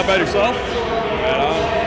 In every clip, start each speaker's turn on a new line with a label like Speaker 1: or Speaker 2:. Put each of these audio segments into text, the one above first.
Speaker 1: Not bad yourself? Right on.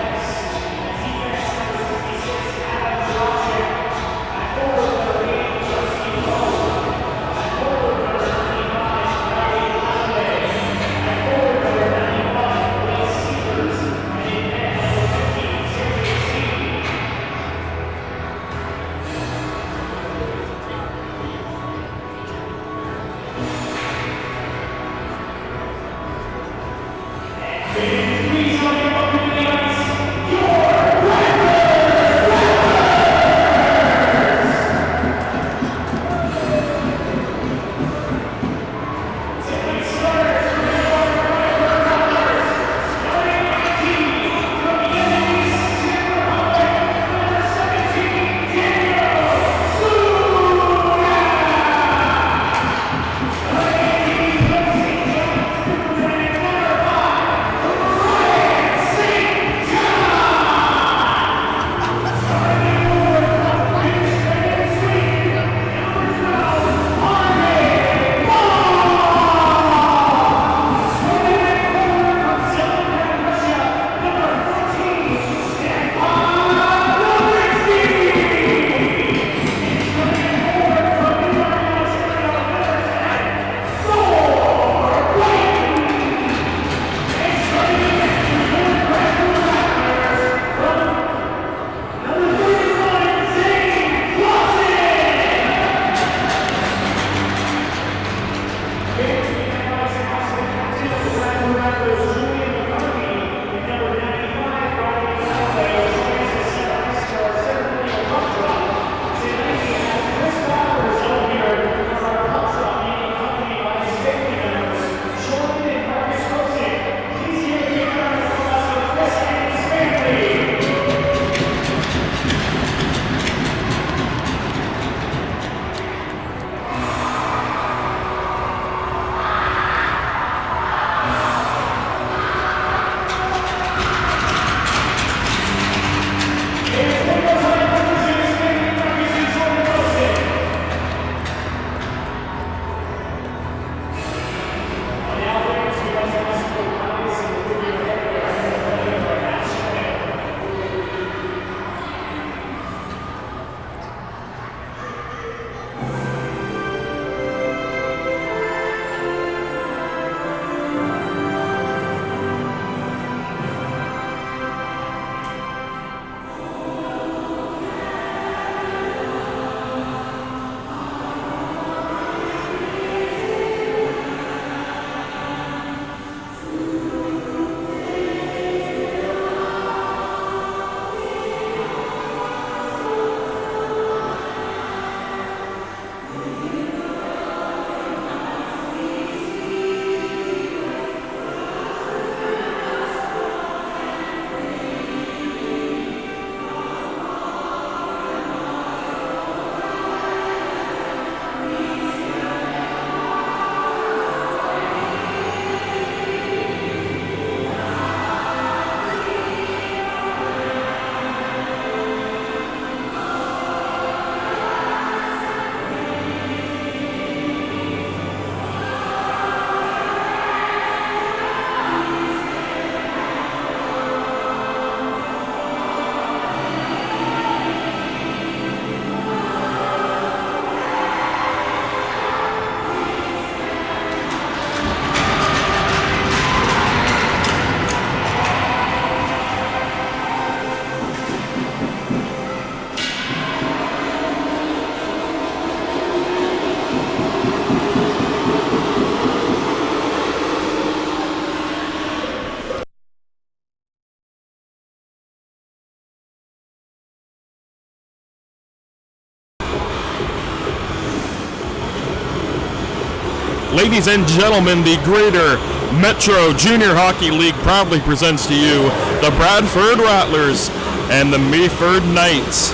Speaker 2: Ladies and gentlemen, the Greater Metro Junior Hockey League proudly presents to you the Bradford Rattlers and the Meaford Knights.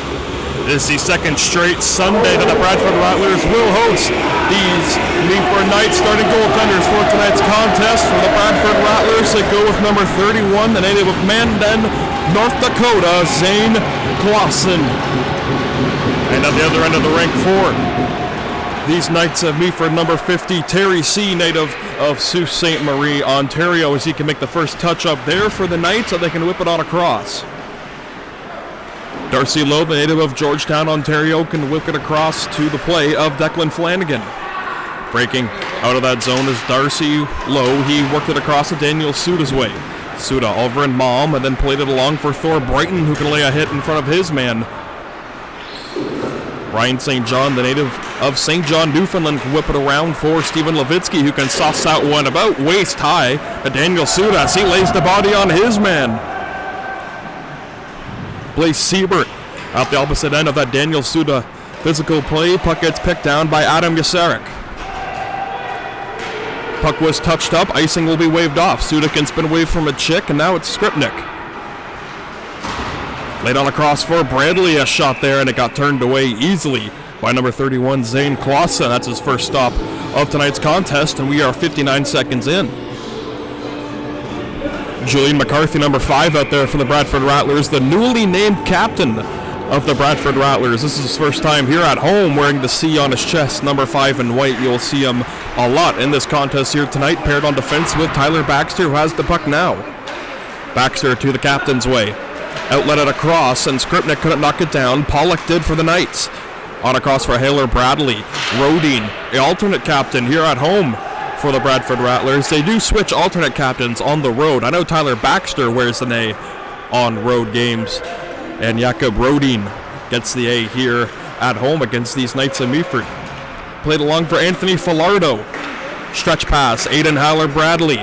Speaker 2: This is the second straight Sunday that the Bradford Rattlers will host these Meaford Knights. Starting goaltenders for tonight's contest for the Bradford Rattlers, they go with number 31, the native of Mandan, North Dakota, Zane Clausen. And at the other end of the rink for these Knights of Meaford, number 50, Terry C., native of Sault Ste. Marie, Ontario, as he can make the first touch up there for the Knights, so they can whip it on across. Darcy Lowe, the native of Georgetown, Ontario, can whip it across to the play of Declan Flanagan. Breaking out of that zone is Darcy Lowe. He worked it across to Daniel Suda's way. Suda over in Mom, and then played it along for Thor Brighton, who can lay a hit in front of his man. Ryan St. John, the native of St. John, Newfoundland, can whip it around for Stephen Levitsky, who can sauce out one about waist high to Daniel Suda as he lays the body on his man. Blaise Siebert out the opposite end of that Daniel Suda physical play. Puck gets picked down by Adam Yasarek. Puck was touched up. Icing will be waved off. Suda can spin away from a chick, and now it's Skripnik. Laid on across for Bradley. A shot there, and it got turned away easily by number 31, Zane Clausen. That's his first stop of tonight's contest, and we are 59 seconds in. Julian McCarthy, number 5, out there for the Bradford Rattlers, the newly named captain of the Bradford Rattlers. This is his first time here at home wearing the C on his chest, number 5 in white. You'll see him a lot in this contest here tonight, paired on defense with Tyler Baxter, who has the puck now. Baxter to the captain's way. Outlet it across, and Skripnik couldn't knock it down. Pollock did for the Knights. On across for Haler Bradley. Rodine, the alternate captain here at home for the Bradford Rattlers. They do switch alternate captains on the road. I know Tyler Baxter wears an A on road games, and Jakob Rodine gets the A here at home against these Knights of Meaford. Played along for Anthony Filardo. Stretch pass, Aiden Haler Bradley.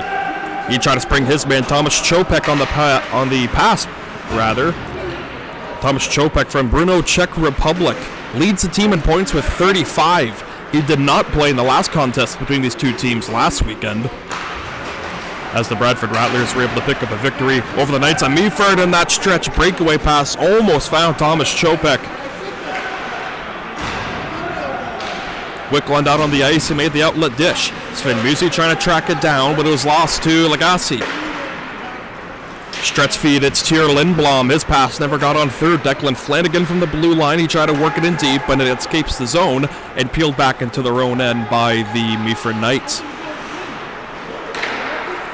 Speaker 2: He tried to spring his man Thomas Chopek on the pass. Thomas Chopek from Brno, Czech Republic, leads the team in points with 35. He did not play in the last contest between these two teams last weekend, as the Bradford Rattlers were able to pick up a victory over the Knights of Meaford, and that stretch breakaway pass almost found Thomas Chopek. Wickland out on the ice. He made the outlet dish. Sven Musi trying to track it down, but it was lost to Lagasse. Stretch feed, it's Tier Lindblom. His pass never got on third. Declan Flanagan from the blue line. He tried to work it in deep, but it escapes the zone and peeled back into their own end by the Meaford Knights.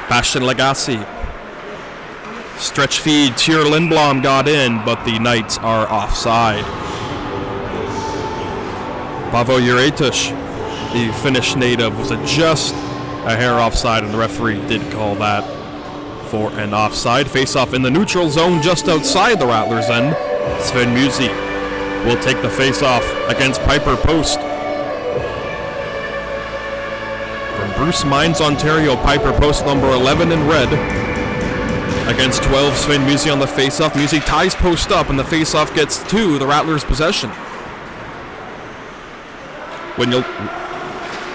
Speaker 2: Bastian Lagasse. Stretch feed, Tier Lindblom got in, but the Knights are offside. Pavo Juretish, the Finnish native, was just a hair offside, and the referee did call that for an offside. Face-off in the neutral zone just outside the Rattlers' end. Sven Musi will take the face-off against Piper Post. From Bruce Mines, Ontario, Piper Post, number 11 in red. Against 12, Sven Musi on the face-off. Musi ties Post up, and the face-off gets to the Rattlers' possession.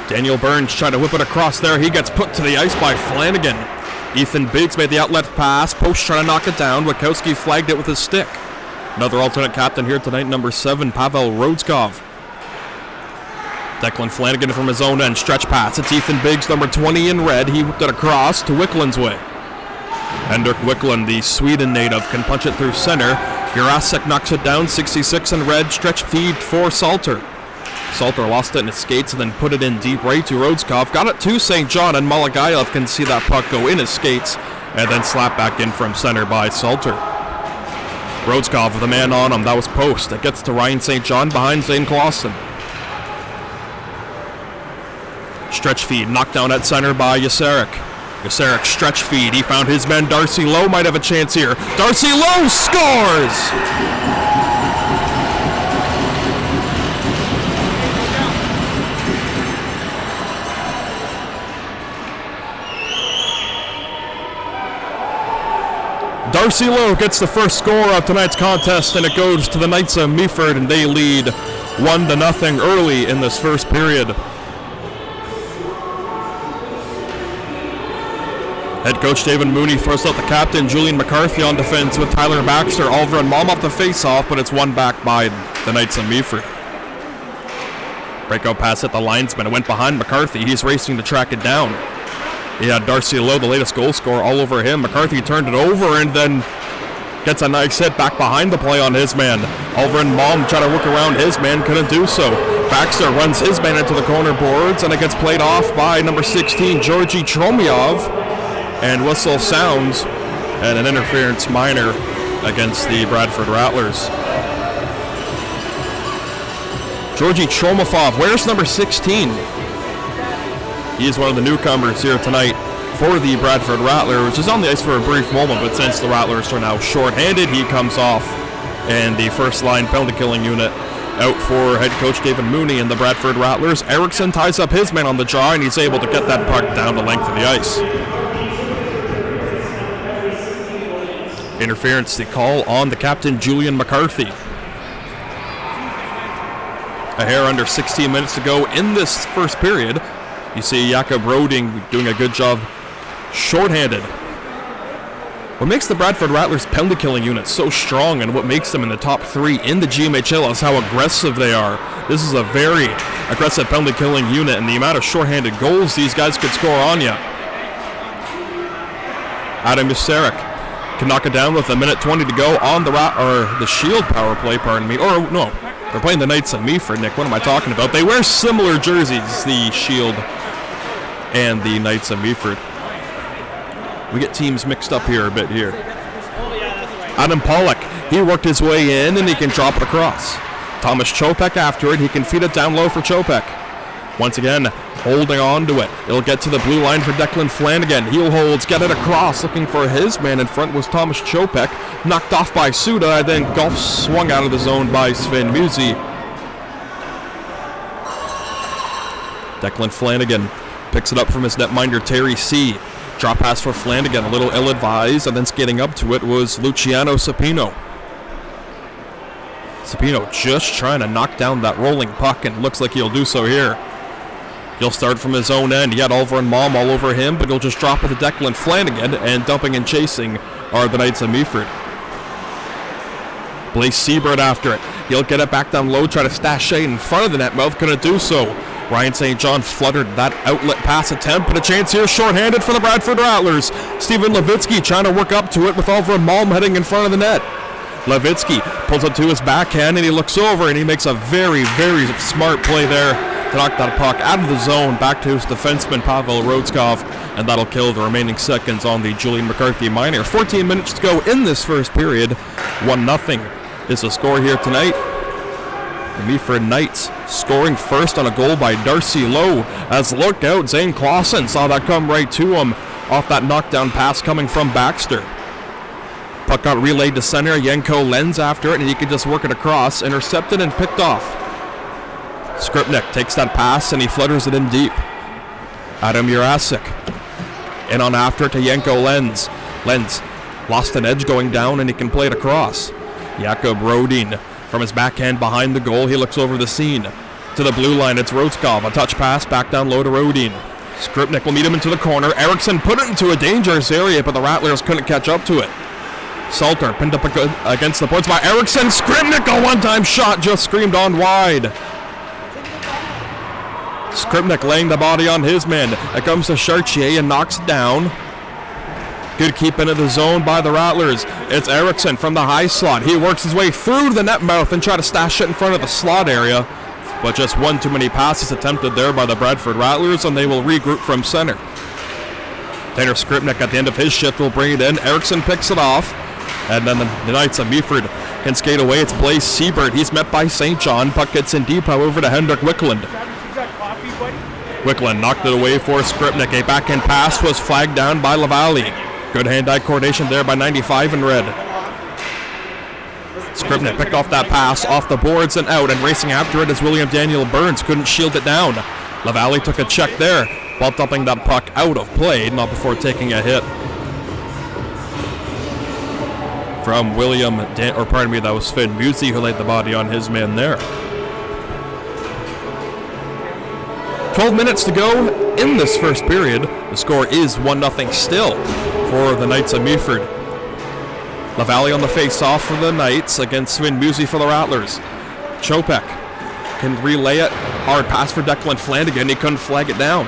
Speaker 2: Daniel Burns trying to whip it across there. He gets put to the ice by Flanagan. Ethan Biggs made the outlet pass. Post trying to knock it down. Wachowski flagged it with his stick. Another alternate captain here tonight, number 7, Pavel Rodskov. Declan Flanagan from his own end. Stretch pass. It's Ethan Biggs, number 20 in red. He whipped it across to Wickland's way. Hendrik Wickland, the Sweden native, can punch it through center. Jurasek knocks it down, 66 in red. Stretch feed for Salter. Salter lost it in his skates and then put it in deep right to Rodskov. Got it to St. John, and Malagayev can see that puck go in his skates and then slap back in from center by Salter. Rodskov with a man on him. That was Post. It gets to Ryan St. John behind Zane Clausen. Stretch feed knocked down at center by Yasarek. Yasarek stretch feed. He found his man Darcy Lowe. Might have a chance here. Darcy Lowe scores! Darcy Lowe gets the first score of tonight's contest, and it goes to the Knights of Meaford, and they lead 1-0 early in this first period. Head coach David Mooney throws out the captain, Julian McCarthy, on defense with Tyler Baxter. Oliver and Mom off the face-off, but it's won back by the Knights of Meaford. Breakout pass at the linesman. It went behind McCarthy. He's racing to track it down. He had Darcy Lowe, the latest goal scorer, all over him. McCarthy turned it over and then gets a nice hit back behind the play on his man. Oliver and Mom try to work around his man, couldn't do so. Baxter runs his man into the corner boards, and it gets played off by number 16, Georgi Tromiov, and whistle sounds, and an interference minor against the Bradford Rattlers. Georgi Tromofov, where's number 16? He is one of the newcomers here tonight for the Bradford Rattlers, which is on the ice for a brief moment, but since the Rattlers are now shorthanded, he comes off, and the first line penalty killing unit out for head coach David Mooney and the Bradford Rattlers. Erickson ties up his man on the draw, and he's able to get that puck down the length of the ice. Interference, the call on the captain, Julian McCarthy. A hair under 16 minutes to go in this first period. You see Jakob Roding doing a good job shorthanded. What makes the Bradford Rattlers penalty killing unit so strong, and what makes them in the top 3 in the GMHL, is how aggressive they are. This is a very aggressive penalty killing unit, and the amount of shorthanded goals these guys could score on you. Adam Yusarek can knock it down with a minute 20 to go on the Shield power play, pardon me. Or no, they're playing the Knights of Meaford, Nick. What am I talking about? They wear similar jerseys, the Shield and the Knights of Meaford. We get teams mixed up here a bit here. Adam Pollock, he worked his way in, and he can drop it across. Thomas Chopek after it. He can feed it down low for Chopek. Once again, holding on to it. It'll get to the blue line for Declan Flanagan. Heel holds, get it across. Looking for his man in front was Thomas Chopek. Knocked off by Suda, and then golf swung out of the zone by Sven Musi. Declan Flanagan picks it up from his netminder Terry C. Drop pass for Flanagan, a little ill-advised, and then skating up to it was Luciano Sapino. Sapino just trying to knock down that rolling puck, and looks like he'll do so here. He'll start from his own end. He had Oliver and Mom all over him, but he'll just drop it to Declan Flanagan, and dumping and chasing are the Knights of Meaford. Blaise Seabird after it. He'll get it back down low, try to stash it in front of the net mouth. Couldn't do so. Ryan St. John fluttered that outlet pass attempt, but a chance here shorthanded for the Bradford Rattlers. Stephen Levitsky trying to work up to it with Oliver and Malm heading in front of the net. Levitsky pulls it to his backhand, and he looks over, and he makes a very, very smart play there to knock that puck out of the zone back to his defenseman Pavel Rodskov, and that'll kill the remaining seconds on the Julian McCarthy minor. 14 minutes to go in this first period. 1-0 is the score here tonight. The Meaford Knights scoring first on a goal by Darcy Lowe. As look out, Zane Clausen saw that come right to him off that knockdown pass coming from Baxter. Puck got relayed to center. Yenko Lenz after it, and he could just work it across. Intercepted and picked off. Skripnik takes that pass, and he flutters it in deep. Adam Jurasik in on after it to Yenko Lenz. Lenz lost an edge going down, and he can play it across. Jakob Rodin from his backhand behind the goal. He looks over the scene to the blue line. It's Rodskov. A touch pass back down low to Rodin. Skripnik will meet him into the corner. Erickson put it into a dangerous area, but the Rattlers couldn't catch up to it. Salter pinned up against the boards by Erickson. Skripnik, a one-time shot, just screamed on wide. Skripnik laying the body on his man. It comes to Chartier and knocks it down. Good keep into the zone by the Rattlers. It's Erickson from the high slot. He works his way through the net mouth and try to stash it in front of the slot area. But just one too many passes attempted there by the Bradford Rattlers, and they will regroup from center. Tanner Skripnik at the end of his shift will bring it in. Erickson picks it off. And then the Knights of Meaford can skate away. It's Blaise Seabird. He's met by St. John. Puck gets in deep, however, to Hendrik Wickland. Wickland knocked it away for Skripnik. A backhand pass was flagged down by Lavallee. Good hand-eye coordination there by 95 in red. Skripnik picked off that pass off the boards and out, and racing after it is William Daniel Burns. Couldn't shield it down. Lavallee took a check there while dumping that puck out of play, not before taking a hit from that was Sven Musi who laid the body on his man there. 12 minutes to go in this first period. The score is 1-0 still for the Knights of Meaford. Lavallee on the face-off for the Knights against Sven Musi for the Rattlers. Chopek can relay it. Hard pass for Declan Flanagan. He couldn't flag it down.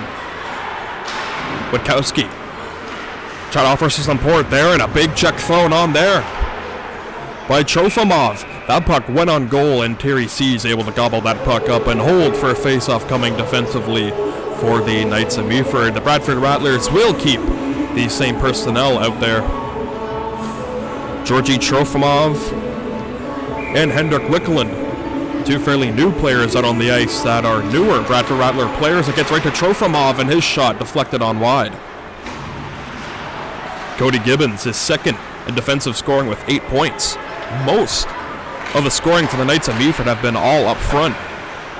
Speaker 2: Witkowski tried to offer some support there, and a big check thrown on there by Trofimov. That puck went on goal, and Terry C's able to gobble that puck up and hold for a face-off coming defensively for the Knights of Meaford. The Bradford Rattlers will keep the same personnel out there. Georgi Trofimov and Hendrik Wickeland, two fairly new players out on the ice that are newer Bradford Rattler players. It gets right to Trofimov, and his shot deflected on wide. Cody Gibbons is second in defensive scoring with 8 points. Most of the scoring for the Knights of Meaford have been all up front.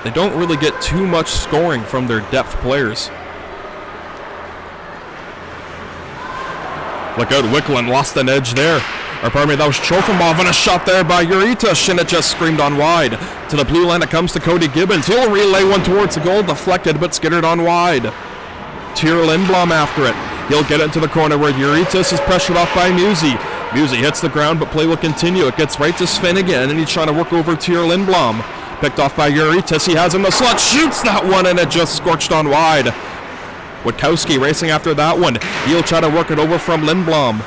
Speaker 2: They don't really get too much scoring from their depth players. Look out, Wickeland lost an edge there. Or pardon me, that was Trofimov, and a shot there by Uritish, and it just screamed on wide. To the blue line it comes to Cody Gibbons. He'll relay one towards the goal, deflected but skittered on wide. Tyr Lindblom after it. He'll get it to the corner where Uritish is pressured off by Musi. Musi hits the ground, but play will continue. It gets right to Sven again, and he's trying to work over Tyr Lindblom. Picked off by Uritish. He has him in the slot, shoots that one, and it just scorched on wide. Witkowski racing after that one. He'll try to work it over from Lindblom.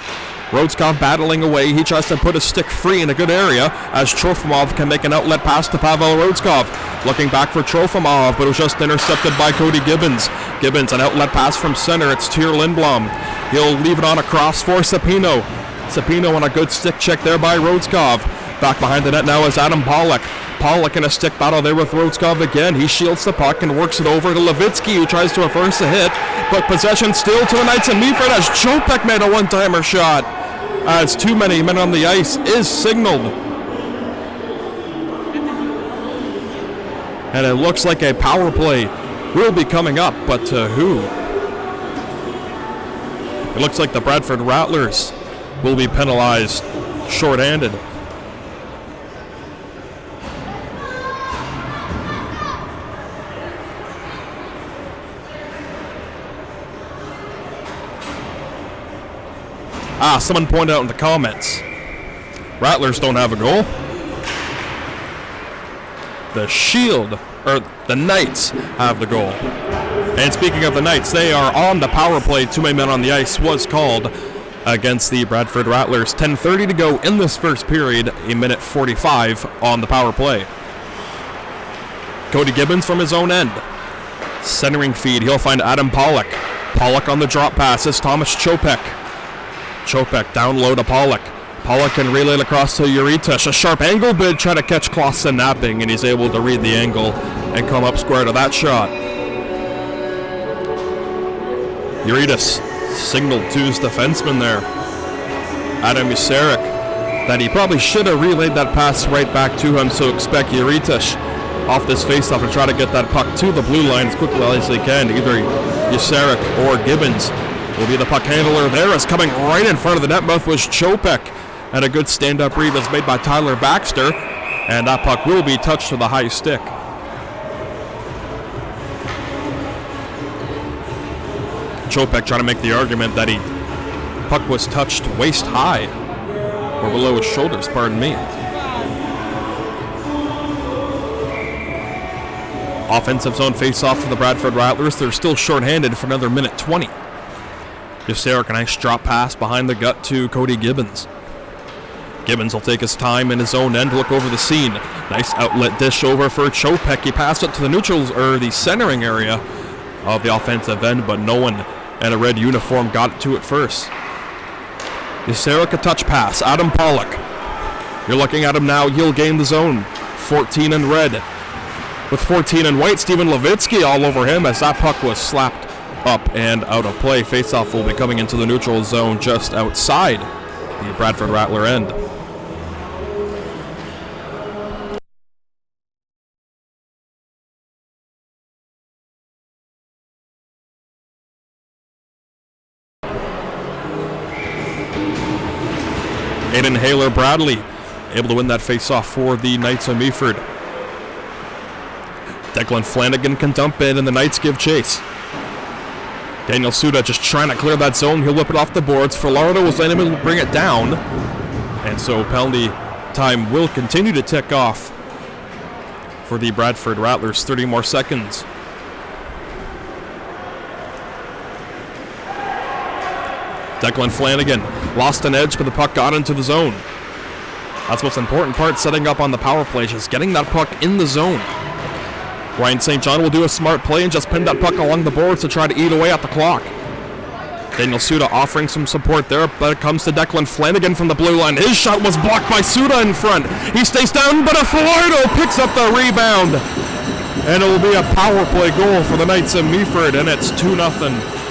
Speaker 2: Rodskov battling away. He tries to put his stick free in a good area as Trofimov can make an outlet pass to Pavel Rodskov. Looking back for Trofimov, but it was just intercepted by Cody Gibbons. Gibbons, an outlet pass from center. It's Tyr Lindblom. He'll leave it on across for Sapino. Sapino on a good stick check there by Rodskov. Back behind the net now is Adam Pollock. Pollock in a stick battle there with Rodskov again. He shields the puck and works it over to Levitsky, who tries to reverse the hit. But possession still to the Knights of Meaford as Chopek made a one-timer shot. As too many men on the ice is signaled. And it looks like a power play will be coming up, but to who? It looks like the Bradford Rattlers will be penalized short-handed. Someone pointed out in the comments, Rattlers don't have a goal. The Shield, or the Knights, have the goal. And speaking of the Knights, they are on the power play. Too many men on the ice was called against the Bradford Rattlers. 10:30 to go in this first period, a minute 45 on the power play. Cody Gibbons from his own end. Centering feed, he'll find Adam Pollock. Pollock on the drop pass is Thomas Chopek. Chopek down low to Pollock. Pollock can relay it across to Uritish. A sharp angle bid, try to catch Clausen napping, and he's able to read the angle and come up square to that shot. Uritish signaled to his defenseman there, Adam Usarik, that he probably should have relayed that pass right back to him, so expect Uritish off this faceoff to try to get that puck to the blue line as quickly as they can. Either Usarik or Gibbons will be the puck handler there, as coming right in front of the net mouth was Chopek. And a good stand-up read was made by Tyler Baxter, and that puck will be touched to the high stick. Chopek trying to make the argument that puck was touched waist high, or below his shoulders, pardon me. Offensive zone face-off for the Bradford Rattlers. They're still shorthanded for another minute 20. Usarik, a nice drop pass behind the gut to Cody Gibbons. Gibbons will take his time in his own end, look over the scene. Nice outlet dish over for Chopek. He passed it to the neutrals, or the centering area of the offensive end, but no one in a red uniform got to it first. Usarik, a touch pass. Adam Pollock. You're looking at him now. He'll gain the zone. 14 in red. With 14 in white, Steven Levitsky all over him as that puck was slapped up and out of play. Faceoff will be coming into the neutral zone just outside the Bradford Rattler end. Aiden Haler-Bradley able to win that faceoff for the Knights of Meaford. Declan Flanagan can dump in, and the Knights give chase. Daniel Suda just trying to clear that zone. He'll whip it off the boards. Falardo was unable to bring it down. And so penalty time will continue to tick off for the Bradford Rattlers. 30 more seconds. Declan Flanagan lost an edge, but the puck got into the zone. That's what's important part, setting up on the power play, just getting that puck in the zone. Ryan St. John will do a smart play and just pin that puck along the boards to try to eat away at the clock. Daniel Suda offering some support there, but it comes to Declan Flanagan from the blue line. His shot was blocked by Suda in front. He stays down, but Falardo picks up the rebound. And it will be a power play goal for the Knights of Meaford, and it's 2-0.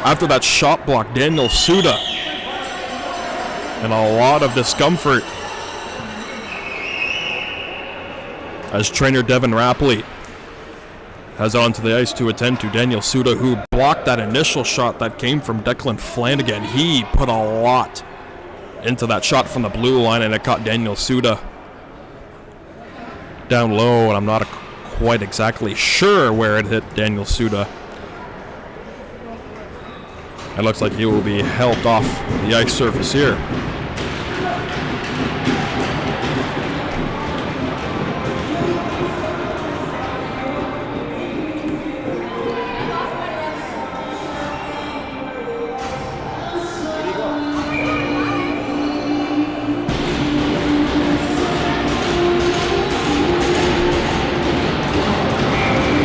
Speaker 2: After that shot block, Daniel Suda and a lot of discomfort as trainer Devin Rapley has onto the ice to attend to Daniel Suda, who blocked that initial shot that came from Declan Flanagan. He put a lot into that shot from the blue line, and it caught Daniel Suda down low, and I'm not quite exactly sure where it hit Daniel Suda. It looks like he will be helped off the ice surface here.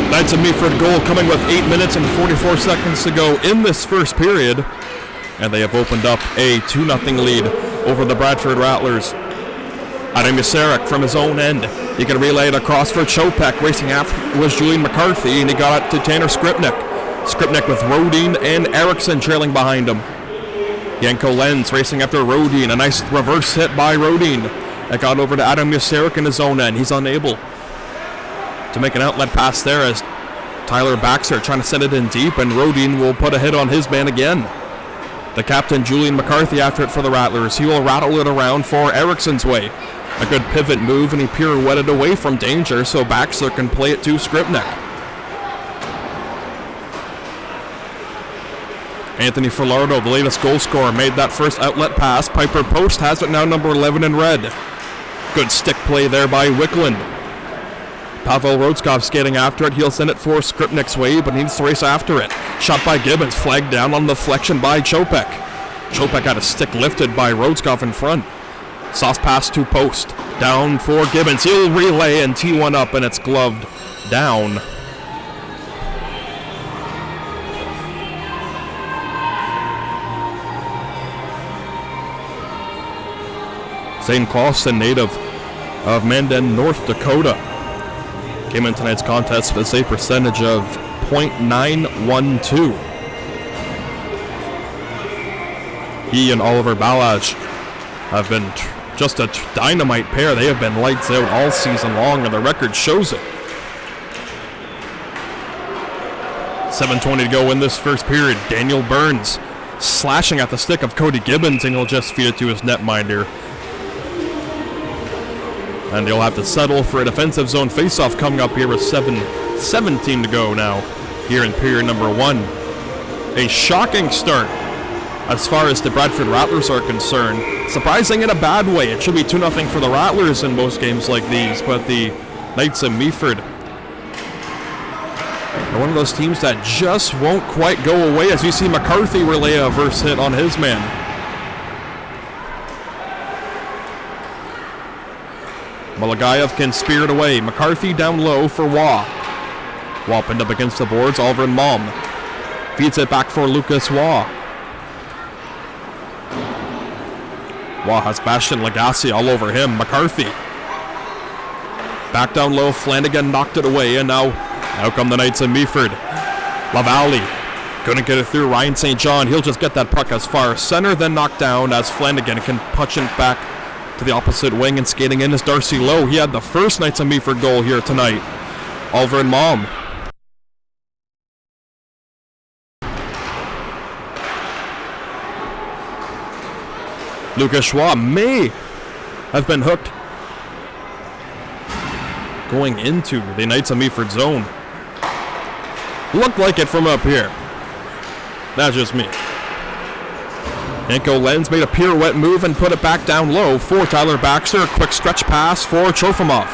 Speaker 2: Knights of Meaford goal coming with 8 minutes and 44 seconds to go in this first period. And they have opened up a 2-0 lead over the Bradford Rattlers. Adam Yasarek from his own end. He can relay it across for Chopek. Racing after was Julian McCarthy, and he got it to Tanner Skripnik. Skripnik with Rodin and Erickson trailing behind him. Yanko Lenz racing after Rodin. A nice reverse hit by Rodin. That got over to Adam Yasarek in his own end. He's unable to make an outlet pass there as Tyler Baxter trying to send it in deep, and Rodin will put a hit on his man again. The captain, Julian McCarthy, after it for the Rattlers. He will rattle it around for Erickson's way. A good pivot move, and he pirouetted away from danger so Baxter can play it to Skripnik. Anthony Falardo, the latest goal scorer, made that first outlet pass. Piper Post has it now, number 11 in red. Good stick play there by Wickland. Pavel Rodskov skating after it. He'll send it for Skripnik's way, but needs to race after it. Shot by Gibbons, flagged down on the deflection by Chopek. Chopek had a stick lifted by Rodskov in front. Sauce pass to Post. Down for Gibbons. He'll relay and tee one up, and it's gloved down. Zane Clausen, native of Mandan, North Dakota, came in tonight's contest with a save percentage of .912. He and Oliver Balaj have been just a dynamite pair. They have been lights out all season long, and the record shows it. 7:20 to go in this first period. Daniel Burns slashing at the stick of Cody Gibbons, and he'll just feed it to his netminder. And they'll have to settle for a defensive zone faceoff coming up here with 7:17 to go now here in period number one. A shocking start as far as the Bradford Rattlers are concerned. Surprising in a bad way. It should be 2-0 for the Rattlers in most games like these, but the Knights of Meaford are one of those teams that just won't quite go away, as you see McCarthy relay a reverse hit on his man. Malagayev can spear it away. McCarthy down low for Waugh. Waugh pinned up against the boards. Oliver and Malm feeds it back for Lucas Waugh. Waugh has Bastian Lagasse all over him. McCarthy back down low. Flanagan knocked it away, and now come the Knights of Meaford. Lavallee couldn't get it through. Ryan St. John, he'll just get that puck as far as center, then knocked down as Flanagan can punch it back to the opposite wing, and skating in is Darcy Lowe. He had the first Knights of Meaford goal here tonight. Oliver and Malm. Lucas Schwab may have been hooked going into the Knights of Meaford zone. Looked like it from up here. That's just me. Yanko Lenz made a pirouette move and put it back down low for Tyler Baxter. A quick stretch pass for Trofimov.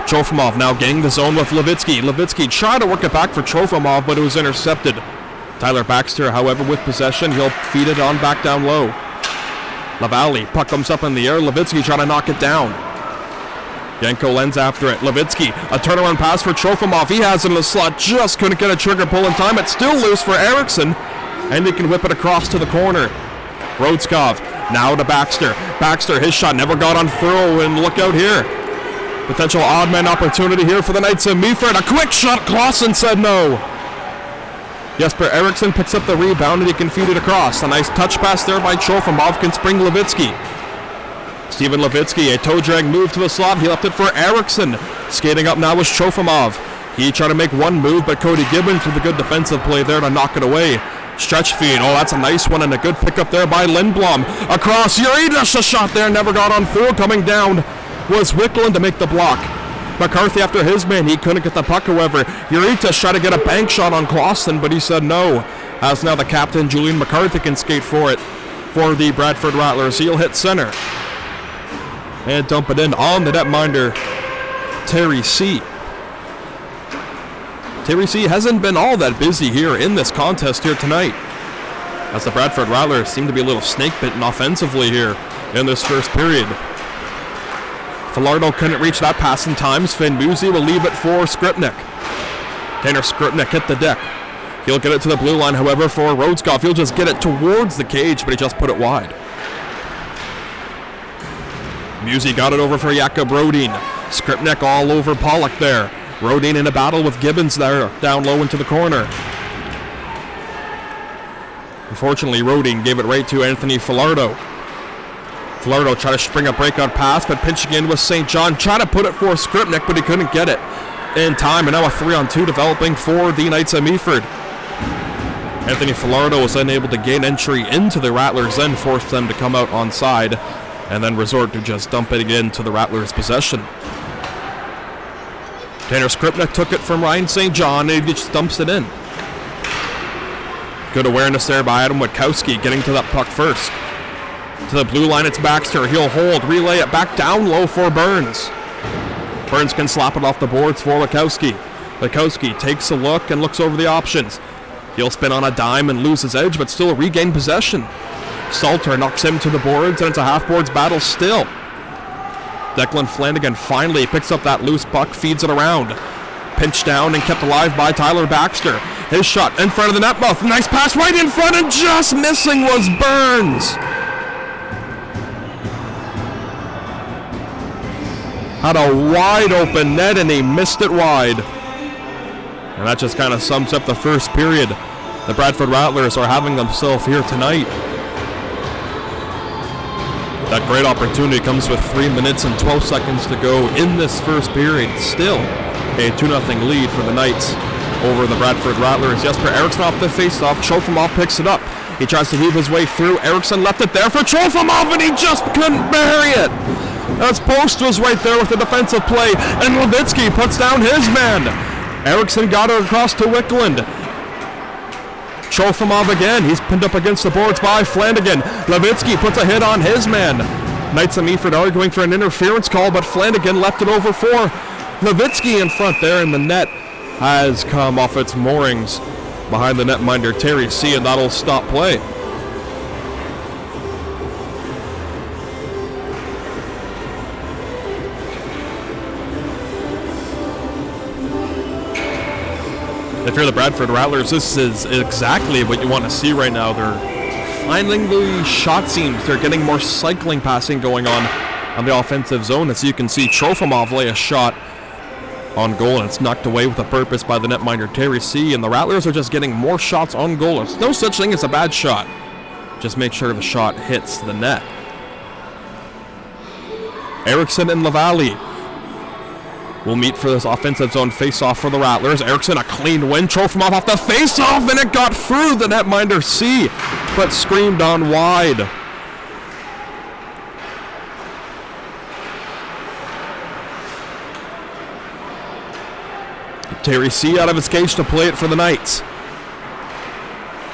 Speaker 2: Trofimov now getting the zone with Levitsky. Levitsky tried to work it back for Trofimov, but it was intercepted Tyler Baxter, however, with possession. He'll feed it on back down low. LaValle, puck comes up in the air. Levitsky trying to knock it down. Yanko lends after it. Levitsky, a turnaround pass for Trofimov. He has it in the slot, just couldn't get a trigger pull in time. It's still loose for Eriksson, and he can whip it across to the corner. Rodskov, now to Baxter. Baxter, his shot never got on throw, and look out here. Potential odd man opportunity here for the Knights of Meaford. A quick shot, Clausen said no. Jesper Eriksson picks up the rebound and he can feed it across. A nice touch pass there by Trofimov can spring Levitsky. Steven Levitsky, a toe drag move to the slot. He left it for Eriksson. Skating up now was Trofimov. He tried to make one move, but Cody Gibbons with a good defensive play there to knock it away. Stretch feed. Oh, that's a nice one and a good pickup there by Lindblom. Across Uritas, a shot there, never got on through. Coming down was Wickland to make the block. McCarthy after his man, he couldn't get the puck, however. Uritas tried to get a bank shot on Clausen, but he said no. As now the captain, Julian McCarthy, can skate for it for the Bradford Rattlers. He'll hit center and dump it in on the netminder, Terry C. Terry C hasn't been all that busy here in this contest here tonight, as the Bradford Rattlers seem to be a little snake-bitten offensively here in this first period. Filardo couldn't reach that pass in time. Sven Musi will leave it for Skripnik. Tanner Skripnik hit the deck. He'll get it to the blue line, however, for Rodskov. He'll just get it towards the cage, but he just put it wide. Musi got it over for Jakob Rodin. Skripnik all over Pollock there. Rodin in a battle with Gibbons there, down low into the corner. Unfortunately, Rodin gave it right to Anthony Filardo. Filardo tried to spring a breakout pass, but pinching in with St. John. Tried to put it for Skripnik, but he couldn't get it in time. And now a 3-on-2 developing for the Knights of Meaford. Anthony Filardo was unable to gain entry into the Rattlers, then forced them to come out onside, and then resort to just dumping it into the Rattlers' possession. Tanner Skripnik took it from Ryan St. John, and he just dumps it in. Good awareness there by Adam Witkowski, getting to that puck first. To the blue line, it's Baxter. He'll hold, relay it back down low for Burns. Burns can slap it off the boards for Witkowski. Witkowski takes a look and looks over the options. He'll spin on a dime and lose his edge, but still regain possession. Salter knocks him to the boards, and it's a half-boards battle still. Declan Flanagan finally picks up that loose puck, feeds it around. Pinched down and kept alive by Tyler Baxter. His shot in front of the net mouth. Nice pass right in front, and just missing was Burns. Had a wide open net and he missed it wide. And that just kind of sums up the first period. The Bradford Rattlers are having themselves here tonight. That great opportunity comes with 3 minutes and 12 seconds to go in this first period. Still a 2-0 lead for the Knights over the Bradford Rattlers. Jesper Eriksson off the faceoff. Trofimov picks it up. He tries to heave his way through. Eriksson left it there for Trofimov, and he just couldn't bury it. As Post was right there with the defensive play, and Levitsky puts down his man. Eriksson got it across to Wickland. Trofimov again. He's pinned up against the boards by Flanagan. Levitsky puts a hit on his man. Knights of Meaford arguing for an interference call, but Flanagan left it over for Levitsky in front there, and the net has come off its moorings behind the netminder Terry C., and that'll stop play. If you're the Bradford Rattlers, this is exactly what you want to see right now. They're finding the shot seams. They're getting more cycling passing going on the offensive zone. As you can see, Trofimov lay a shot on goal, and it's knocked away with a purpose by the netminder Terry C. And the Rattlers are just getting more shots on goal. There's no such thing as a bad shot. Just make sure the shot hits the net. Eriksson and LaValle will meet for this offensive zone face-off for the Rattlers. Eriksson, a clean win. Trofimov off the face-off, and it got through the netminder C, but screamed on wide. Terry C out of his cage to play it for the Knights.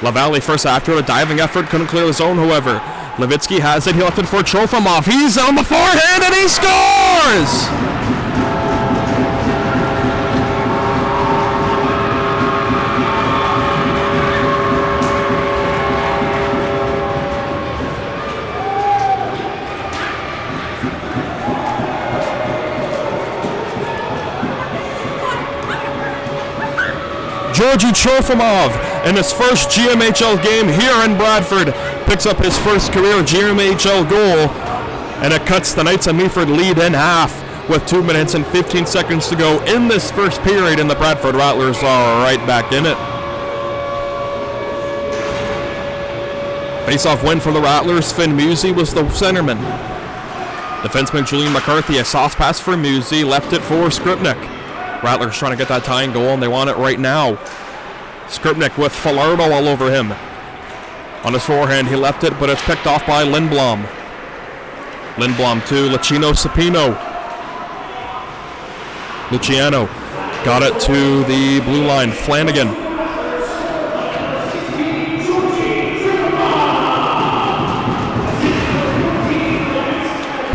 Speaker 2: LaValle first after a diving effort, couldn't clear the zone, however. Levitsky has it. He left it for Trofimov. He's on the forehand, and he scores! Georgi Trofimov, in his first GMHL game here in Bradford, picks up his first career GMHL goal, and it cuts the Knights of Meaford lead in half with 2 minutes and 15 seconds to go in this first period, and the Bradford Rattlers are right back in it. Face-off win for the Rattlers. Finn Musey was the centerman. Defenseman Julian McCarthy, a soft pass for Musey, left it for Skripnik. Rattlers trying to get that tying goal, and they want it right now. Skripnik with Falardo all over him. On his forehand, he left it, but it's picked off by Lindblom. Lindblom to Luciano Cepino. Luciano got it to the blue line. Flanagan.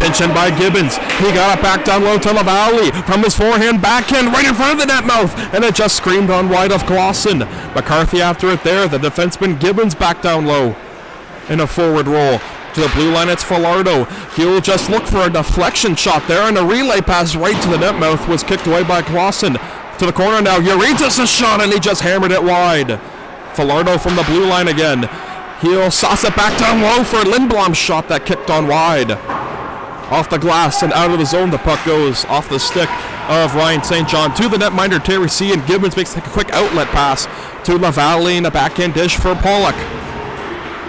Speaker 2: Pinch in by Gibbons. He got it back down low to Lavallee. From his forehand, backhand right in front of the net mouth. And it just screamed on wide of Clausen. McCarthy after it there. The defenseman Gibbons back down low in a forward roll. To the blue line, it's Falardo. He'll just look for a deflection shot there, and a relay pass right to the net mouth was kicked away by Clausen. To the corner now, Uritas' a shot, and he just hammered it wide. Falardo from the blue line again. He'll sauce it back down low for Lindblom's shot that kicked on wide. Off the glass and out of the zone, the puck goes off the stick of Ryan St. John to the netminder Terry C. And Gibbons makes a quick outlet pass to Lavallee and a backhand dish for Pollock.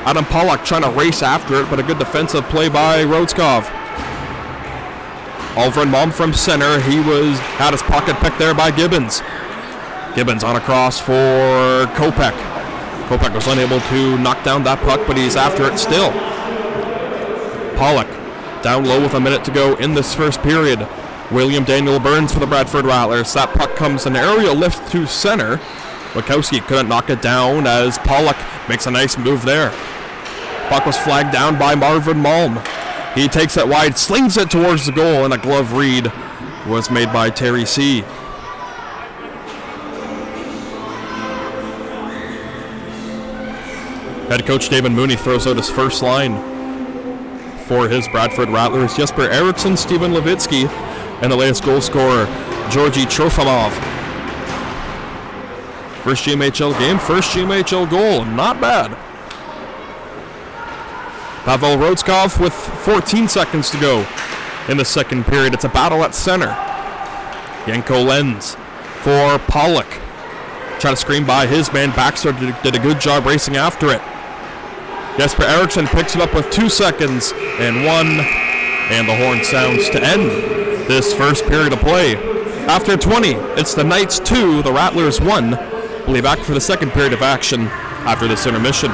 Speaker 2: Adam Pollock trying to race after it, but a good defensive play by Rodskov. Alvin Mom from center. He had his pocket picked there by Gibbons. Gibbons on a cross for Kopech. Kopech was unable to knock down that puck, but he's after it still. Pollock down low with a minute to go in this first period. William Daniel Burns for the Bradford Rattlers. That puck comes an aerial lift to center. Wachowski couldn't knock it down as Pollock makes a nice move there. Puck was flagged down by Marvin Malm. He takes it wide, slings it towards the goal, and a glove read was made by Terry C. Head coach David Mooney throws out his first line for his Bradford Rattlers. Jesper Eriksson, Steven Levitsky, and the latest goal scorer, Georgi Trofimov. First GMHL game, first GMHL goal. Not bad. Pavel Rodskov with 14 seconds to go in the second period. It's a battle at center. Yanko Lenz for Pollock. Trying to screen by his man. Baxter did a good job racing after it. Jesper Eriksson picks it up with 2 seconds and 1. And the horn sounds to end this first period of play. After 20, it's the Knights 2, the Rattlers 1. We'll be back for the second period of action after this intermission.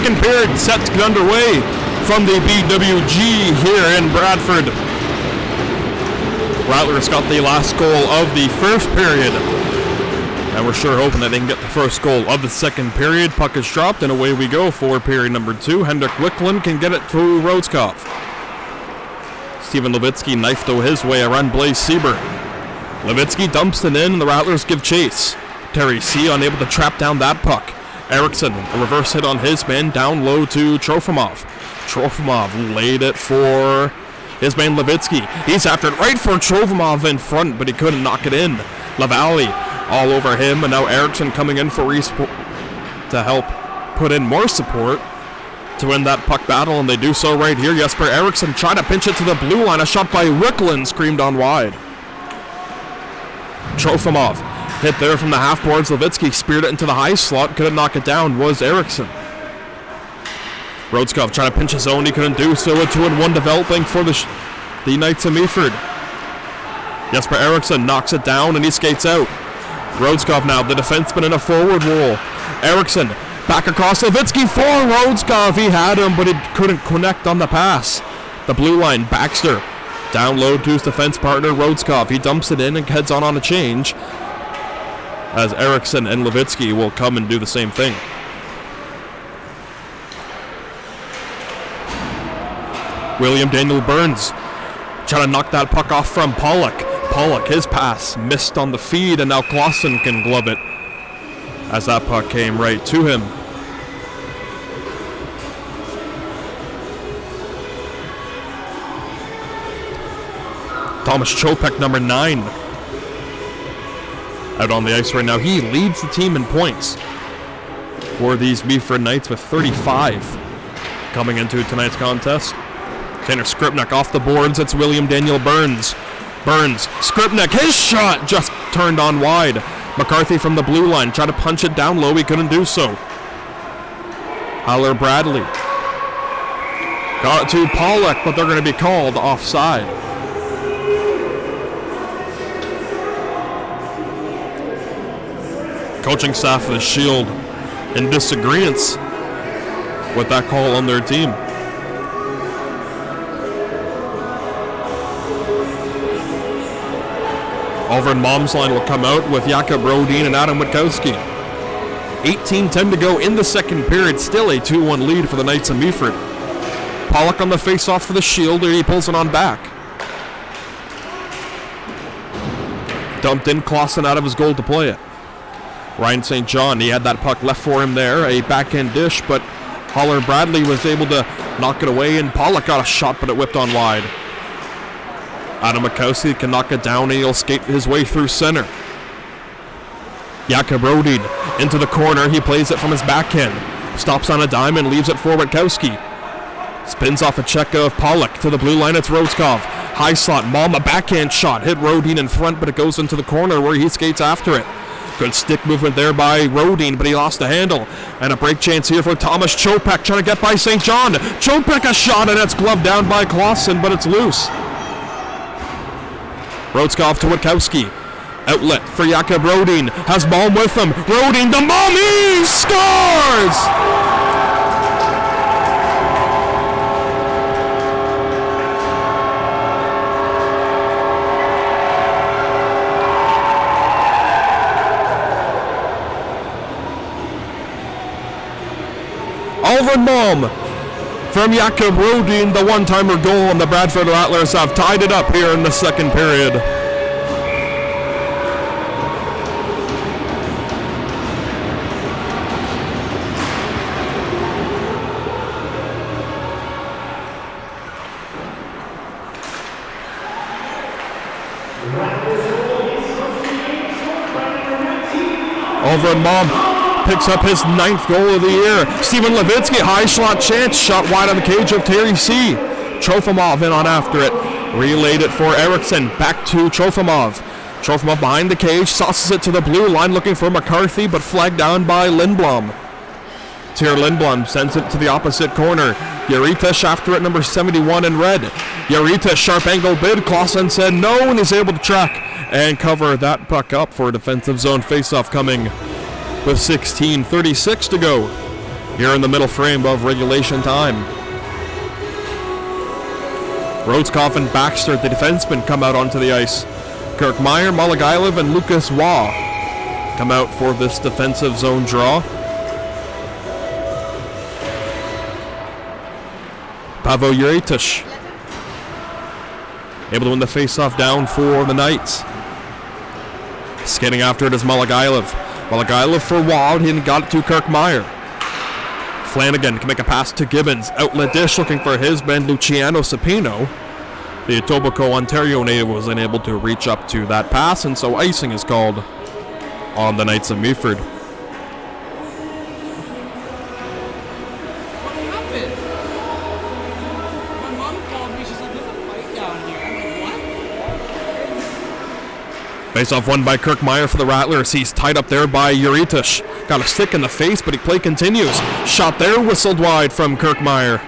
Speaker 2: second period set to get underway from the BWG here in Bradford. Rattlers got the last goal of the first period, and we're sure hoping that they can get the first goal of the second period. Puck is dropped, and away we go for period number 2. Hendrik Wickland can get it to Roscoff. Steven Levitsky knifed his way around Blaze Sieber. Levitsky dumps it in, and the Rattlers give chase. Terry C. unable to trap down that puck. Eriksson, a reverse hit on his man, down low to Trofimov. Trofimov laid it for his man Levitsky. He's after it right for Trofimov in front, but he couldn't knock it in. Lavallee all over him, and now Eriksson coming in for to help put in more support to win that puck battle, and they do so right here. Jesper Eriksson trying to pinch it to the blue line. A shot by Wickland screamed on wide. Trofimov hit there from the half boards. Levitsky speared it into the high slot. Couldn't knock it down was Eriksson. Roscoff trying to pinch his own. He couldn't do so. A 2-1 developing for the Knights of Meaford. Jesper Eriksson knocks it down and he skates out. Roscoff now, the defenseman in a forward roll. Eriksson back across Levitsky for Roscoff. He had him, but he couldn't connect on the pass. The blue line, Baxter. Down low to his defense partner, Roscoff. He dumps it in and heads on a change, as Eriksson and Levitsky will come and do the same thing. William Daniel Burns trying to knock that puck off from Pollock. Pollock, his pass missed on the feed, and now Clausen can glove it as that puck came right to him. Thomas Chopek, number 9, out on the ice right now. He leads the team in points for these Meaford Knights with 35 coming into tonight's contest. Tanner Skripnik off the boards. It's William Daniel Burns. Burns, Skripnik, his shot just turned on wide. McCarthy from the blue line tried to punch it down low. He couldn't do so. Haller Bradley got it to Pollock, but they're going to be called offside. Coaching staff of the Shield in disagreement with that call on their team. Over in Mom's line will come out with Jakob Rodin and Adam Witkowski. 18-10 to go in the second period. Still a 2-1 lead for the Knights of Meaford. Pollock on the face-off for the Shield. He pulls it on back. Dumped in, Clausen out of his goal to play it. Ryan St. John, he had that puck left for him there. A backhand dish, but Haller Bradley was able to knock it away, and Pollock got a shot, but it whipped on wide. Adam Witkowski can knock it down, and he'll skate his way through center. Jakob Rodin into the corner. He plays it from his backhand. Stops on a dime and leaves it for Witkowski. Spins off a check of Pollock to the blue line. It's Roscoff. High slot. Malm, a backhand shot. Hit Rodin in front, but it goes into the corner where he skates after it. Good stick movement there by Rodin, but he lost the handle. And a break chance here for Thomas Chopek trying to get by St. John. Chopek a shot, and it's gloved down by Clausen, but it's loose. Roscoff to Witkowski. Outlet for Jakob Rodin. Has Malm with him. Rodin, the Malm, he scores! Alvin Malm from Jakob Rodin, the one-timer goal, and the Bradford Rattlers have tied it up here in the second period. Alvin Malm picks up his 9th goal of the year. Steven Levitsky, high slot chance, shot wide on the cage of Terry C. Trofimov in on after it. Relayed it for Eriksson, back to Trofimov. Trofimov behind the cage, sauces it to the blue line, looking for McCarthy, but flagged down by Lindblom. Tyr Lindblom sends it to the opposite corner. Yaritish after it, number 71 in red. Yaritish, sharp angle bid. Clausen said no, and is able to track and cover that puck up for a defensive zone faceoff coming with 16:36 to go here in the middle frame of regulation time. Rhodeskopf and Baxter, the defensemen, come out onto the ice. Kirkmeyer, Malagailov, and Lucas Waugh come out for this defensive zone draw. Pavel Juretish able to win the faceoff down for the Knights. Skating after it is Malagailov. Malagailov for Waugh, he got it to Kirkmeyer. Flanagan can make a pass to Gibbons. Outlet dish looking for his man Luciano Cepino. The Etobicoke, Ontario native was unable to reach up to that pass, and so icing is called on the Knights of Meaford.
Speaker 3: What happened? My mom called me. She's like, "There's a fight down here." I'm like, "What?"
Speaker 2: Face-off won by Kirkmeyer for the Rattlers. He's tied up there by Juretish. Got a stick in the face, but play continues. Shot there, whistled wide from Kirkmeyer.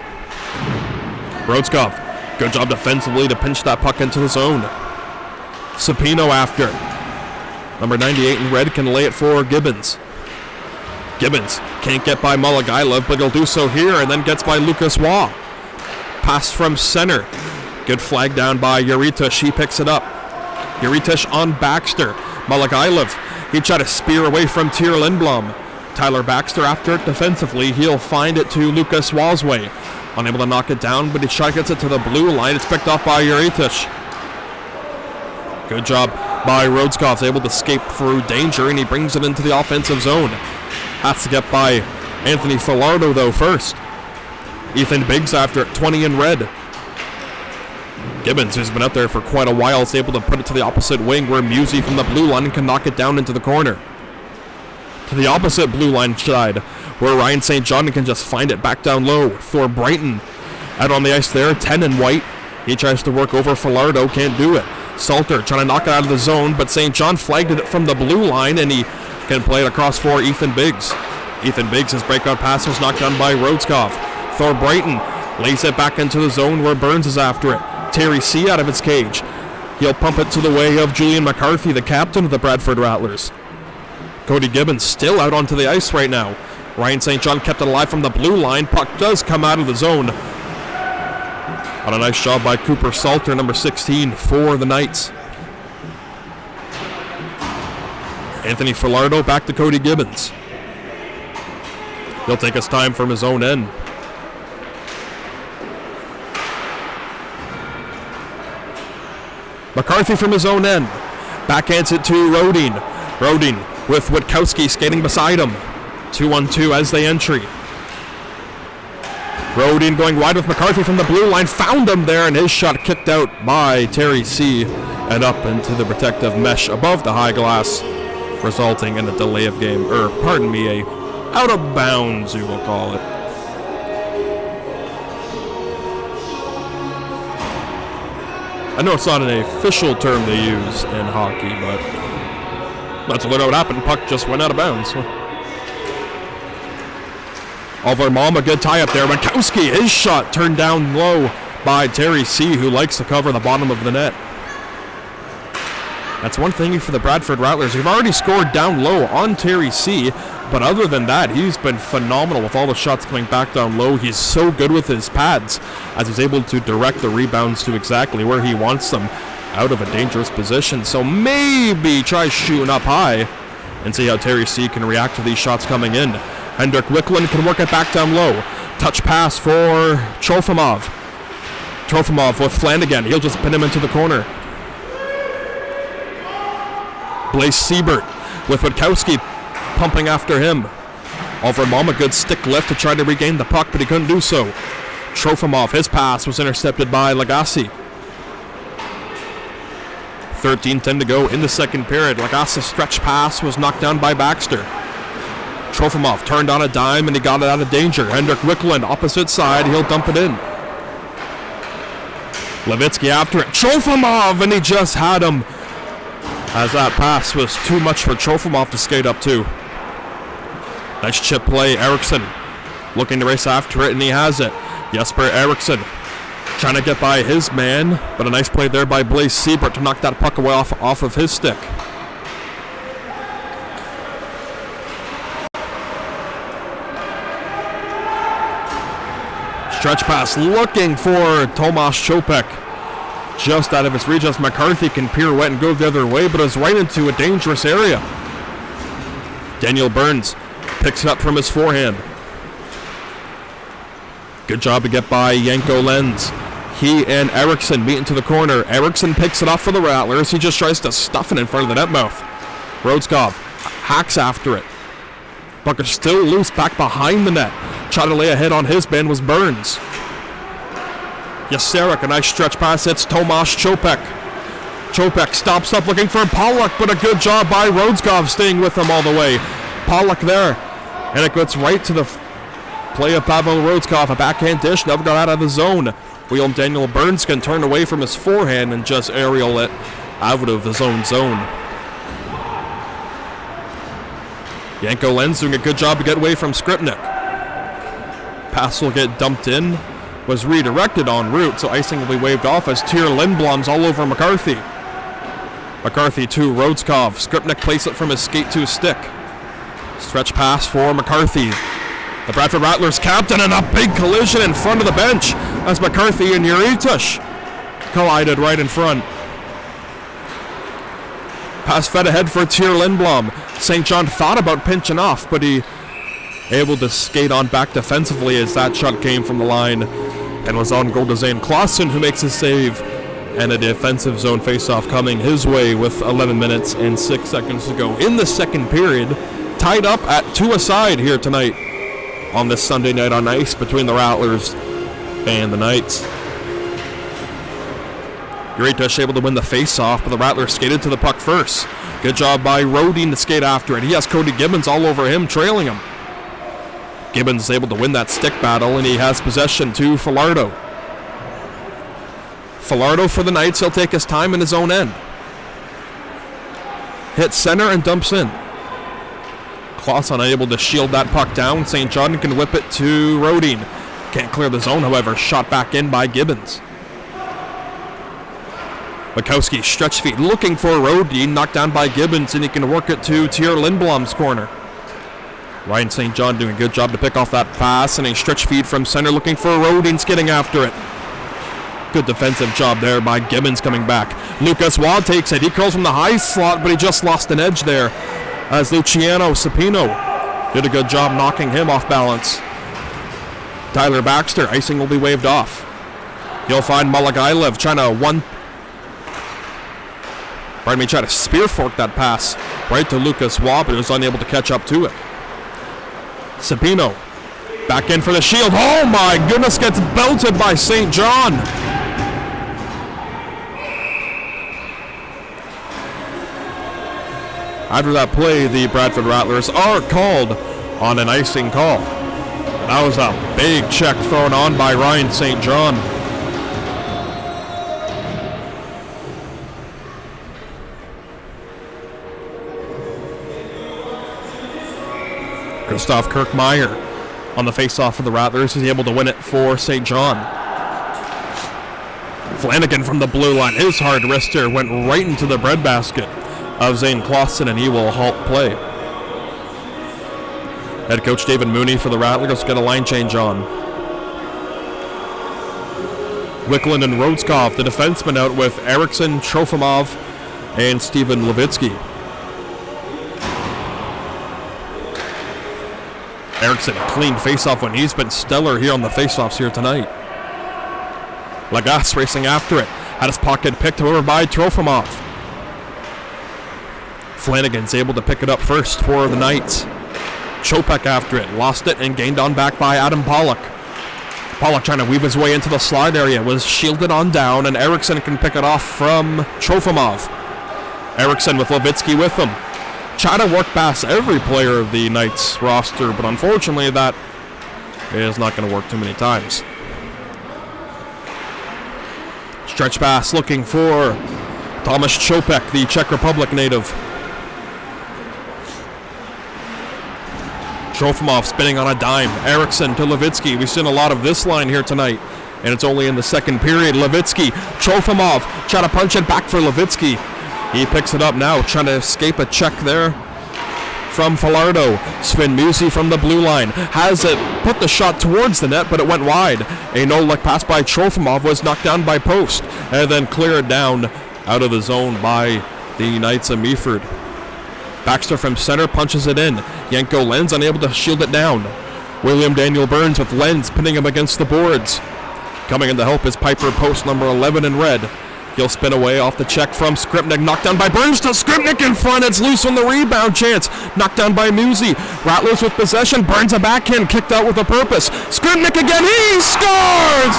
Speaker 2: Rhodeskopf, good job defensively to pinch that puck into the zone. Cepino after. Number 98 in red can lay it for Gibbons. Gibbons can't get by Malagailov, but he'll do so here and then gets by Lucas Waugh. Pass from center. Good flag down by Juretish. He picks it up. Juretish on Baxter. Malagailov, he tried to spear away from Tyr Lindblom. Tyler Baxter after it defensively. He'll find it to Lucas Waugh's way. Unable to knock it down, but he gets it to the blue line. It's picked off by Juretish. Good job by Rhodeskopf, able to escape through danger, and he brings it into the offensive zone. Has to get by Anthony Filardo, though, first. Ethan Biggs after it, 20 in red. Gibbons, who's been out there for quite a while, is able to put it to the opposite wing, where Musey from the blue line can knock it down into the corner. To the opposite blue line side, where Ryan St. John can just find it back down low. Thor Brighton out on the ice there, 10 in white. He tries to work over Filardo, can't do it. Salter trying to knock it out of the zone, but St. John flagged it from the blue line, and he can play it across for Ethan Biggs. Ethan Biggs, his breakout pass was knocked down by Rhodeskopf. Thor Brighton lays it back into the zone where Burns is after it. Terry C out of his cage. He'll pump it to the way of Julian McCarthy, the captain of the Bradford Rattlers. Cody Gibbons still out onto the ice right now. Ryan St. John kept it alive from the blue line. Puck does come out of the zone. On a nice job by Cooper Salter, number 16 for the Knights. Anthony Filardo back to Cody Gibbons. He'll take his time from his own end. McCarthy from his own end. Backhands it to Rodin. Rodin with Witkowski skating beside him. 2-on-2 as they entry. Rodin going wide with McCarthy from the blue line. Found him there, and his shot kicked out by Terry C. and up into the protective mesh above the high glass, resulting in a delay of game, a out of bounds, you will call it. I know it's not an official term they use in hockey, but that's literally what happened. Puck just went out of bounds. Oliver Malm, a good tie up there. Witkowski, his shot turned down low by Terry C., who likes to cover the bottom of the net. That's one thing for the Bradford Rattlers. They've already scored down low on Terry C., but other than that, he's been phenomenal with all the shots coming back down low. He's so good with his pads as he's able to direct the rebounds to exactly where he wants them out of a dangerous position. So maybe try shooting up high and see how Terry C. can react to these shots coming in. Hendrik Wiklund can work it back down low. Touch pass for Trofimov. Trofimov with Flanagan. He'll just pin him into the corner. Blaise Siebert with Witkowski pumping after him. Oliver Malm, a good stick lift to try to regain the puck, but he couldn't do so. Trofimov, his pass was intercepted by Lagasse. 13:10 to go in the second period. Lagasse's stretch pass was knocked down by Baxter. Trofimov turned on a dime and he got it out of danger. Hendrik Wiklund, opposite side, he'll dump it in. Levitsky after it. Trofimov, and he just had him, as that pass was too much for Trofimov to skate up to. Nice chip play. Eriksson looking to race after it, and he has it. Jesper Eriksson trying to get by his man, but a nice play there by Blaise Siebert to knock that puck away off of his stick. Stretch pass looking for Tomasz Chopek. Just out of his reach as McCarthy can pirouette and go the other way, but is right into a dangerous area. Daniel Burns picks it up from his forehand. Good job to get by Janko Lenz. He and Eriksson meet into the corner. Eriksson picks it up for the Rattlers. He just tries to stuff it in front of the net mouth. Rodskov hacks after it. Puck is still loose back behind the net. Trying to lay ahead on his man was Burns. Yasarek, a nice stretch pass. It's Tomasz Chopek. Chopek stops up looking for Pollock, but a good job by Rodskov staying with him all the way. Pollock there. And it goes right to the play of Pavel Rodskov. A backhand dish, never got out of the zone. William Daniel Burns can turn away from his forehand and just aerial it out of the zone. Janko Lenz doing a good job to get away from Skripnik. Pass will get dumped in. Was redirected en route, so icing will be waved off as Tyr Lindblom's all over McCarthy. McCarthy to Rodskov. Skripnik plays it from his skate to his stick. Stretch pass for McCarthy. The Bradford Rattlers captain, and a big collision in front of the bench as McCarthy and Uritush collided right in front. Pass fed ahead for Tyr Lindblom. St. John thought about pinching off, but he able to skate on back defensively as that shot came from the line and was on goal to Zane Clausen, who makes a save, and a defensive zone faceoff coming his way with 11 minutes and 6 seconds to go in the second period. Tied up at 2-aside here tonight on this Sunday night on ice between the Rattlers and the Knights. Uritush able to win the faceoff, but the Rattlers skated to the puck first. Good job by Rodin to skate after it. He has Cody Gibbons all over him, trailing him. Gibbons is able to win that stick battle, and he has possession to Falardo. Falardo for the Knights. He'll take his time in his own end. Hits center and dumps in. Klaus unable to shield that puck down. St. John can whip it to Rodin. Can't clear the zone, however. Shot back in by Gibbons. Mikowski stretch feet looking for Rodin. Knocked down by Gibbons, and he can work it to Tyr Lindblom's corner. Ryan St. John doing a good job to pick off that pass, and a stretch feed from center looking for Rodin, skidding after it. Good defensive job there by Gibbons coming back. Lucas Waugh takes it. He curls from the high slot, but he just lost an edge there as Luciano Sapino did a good job knocking him off balance. Tyler Baxter, icing will be waved off. He'll find Malagailev trying to spear fork that pass right to Lucas Waugh, but he was unable to catch up to it. Sapino back in for the shield. Oh my goodness, gets belted by St. John. After that play, the Bradford Rattlers are called on an icing call. That was a big check thrown on by Ryan St. John. Christoph Kirkmeyer on the face-off for the Rattlers is able to win it for St. John. Flanagan from the blue line, his hard wrister went right into the breadbasket of Zane Clausen, and he will halt play. Head coach David Mooney for the Rattlers got a line change on. Wickland and Rodskov, the defensemen, out with Eriksson, Trofimov, and Steven Levitsky. Eriksson, clean faceoff when he's been stellar here on the faceoffs here tonight. Lagasse racing after it. Had his pocket picked over by Trofimov. Flanagan's able to pick it up first for the Knights. Chopek after it. Lost it and gained on back by Adam Pollock. Pollock trying to weave his way into the slide area. Was shielded on down, and Eriksson can pick it off from Trofimov. Eriksson with Levitsky with him. Try to work past every player of the Knights roster, but unfortunately that is not going to work too many times. Stretch pass looking for Tomasz Chopek, the Czech Republic native. Trofimov spinning on a dime. Eriksson to Levitsky. We've seen a lot of this line here tonight, and it's only in the second period. Levitsky, Trofimov, try to punch it back for Levitsky. He picks it up now, trying to escape a check there from Falardo. Sven Musi from the blue line has it, put the shot towards the net, but it went wide. A no-look pass by Trofimov was knocked down by post, and then cleared down out of the zone by the Knights of Meaford. Baxter from center punches it in. Yanko Lenz unable to shield it down. William Daniel Burns with Lenz pinning him against the boards. Coming in to help is Piper, post number 11 in red. He'll spin away off the check from Skripnik. Knocked down by Burns to Skripnik in front. It's loose on the rebound chance. Knocked down by Musi. Rattlers with possession. Burns a backhand. Kicked out with a purpose. Skripnik again. He scores!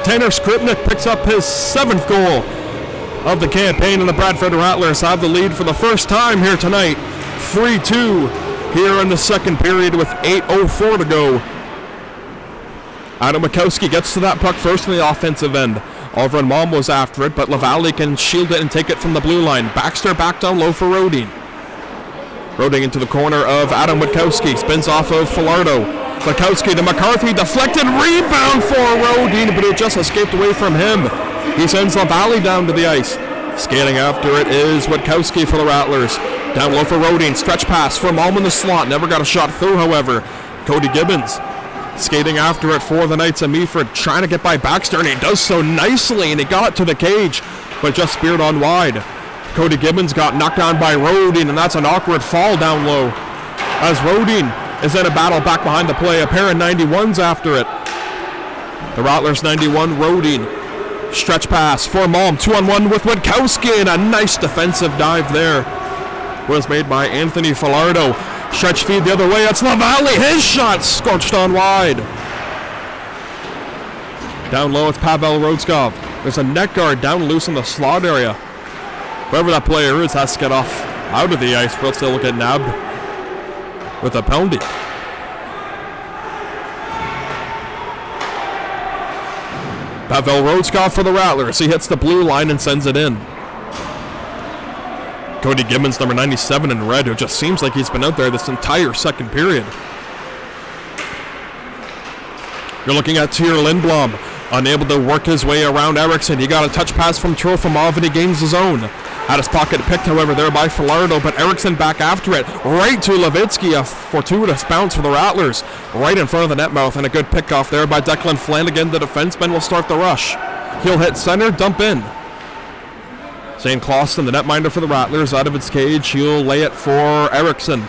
Speaker 2: Tanner Skripnik picks up his 7th goal of the campaign, and the Bradford Rattlers have the lead for the first time here tonight. 3-2 here in the second period with 8:04 to go. Adam Mikowski gets to that puck first on the offensive end. Oliver and Mom was after it, but LaValle can shield it and take it from the blue line. Baxter back down low for Rodin. Rodin into the corner of Adam Mikowski. Spins off of Falardo. Mikowski to McCarthy, deflected rebound for Rodin, but it just escaped away from him. He sends LaValle down to the ice. Skating after it is Witkowski for the Rattlers. Down low for Rodin, stretch pass from Malm in the slot. Never got a shot through, however. Cody Gibbons skating after it for the Knights of Meaford, trying to get by Baxter, and he does so nicely, and he got it to the cage, but just speared on wide. Cody Gibbons got knocked down by Rodin, and that's an awkward fall down low. As Rodin is in a battle back behind the play. A pair of 91s after it. The Rattlers 91, Rodin. Stretch pass for Malm. 2-on-1 with Witkowski, and a nice defensive dive there was made by Anthony Falardo. Stretch feed the other way. It's LaValle. His shot scorched on wide. Down low, it's Pavel Rodskov. There's a net guard down loose in the slot area. Whoever that player is has to get off out of the ice, but they'll get nabbed with a penalty. Pavel Rodskov for the Rattlers. He hits the blue line and sends it in. Cody Gibbons, number 97 in red, who just seems like he's been out there this entire second period. You're looking at Tyr Lindblom, unable to work his way around Eriksson. He got a touch pass from Trofimov and he gains his own. Had his pocket picked, however, there by Falardo, but Eriksson back after it, right to Levitsky, a fortuitous bounce for the Rattlers, right in front of the net mouth, and a good pickoff there by Declan Flanagan. The defenseman will start the rush. He'll hit center, dump in. Zane Clausen, the netminder for the Rattlers, out of its cage. He'll lay it for Eriksson.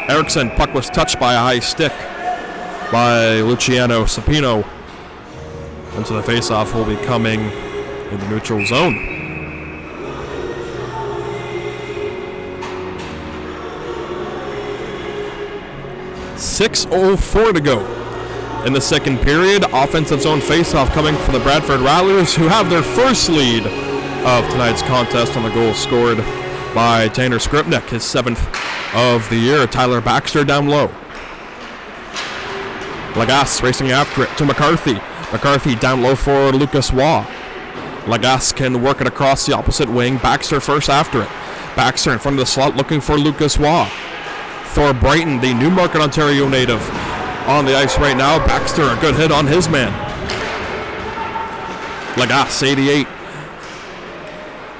Speaker 2: Eriksson, puck was touched by a high stick by Luciano Sapino. And so the faceoff will be coming in the neutral zone. .6:04 to go in the second period. Offensive zone faceoff coming for the Bradford Rattlers, who have their first lead of tonight's contest on the goal scored by Tanner Skripnik, his 7th of the year. Tyler Baxter down low. Lagasse racing after it to McCarthy. McCarthy down low for Lucas Waugh. Lagasse can work it across the opposite wing. Baxter first after it. Baxter in front of the slot looking for Lucas Waugh. Thor Brighton, the Newmarket, Ontario native, on the ice right now. Baxter, a good hit on his man. Lagasse, 88.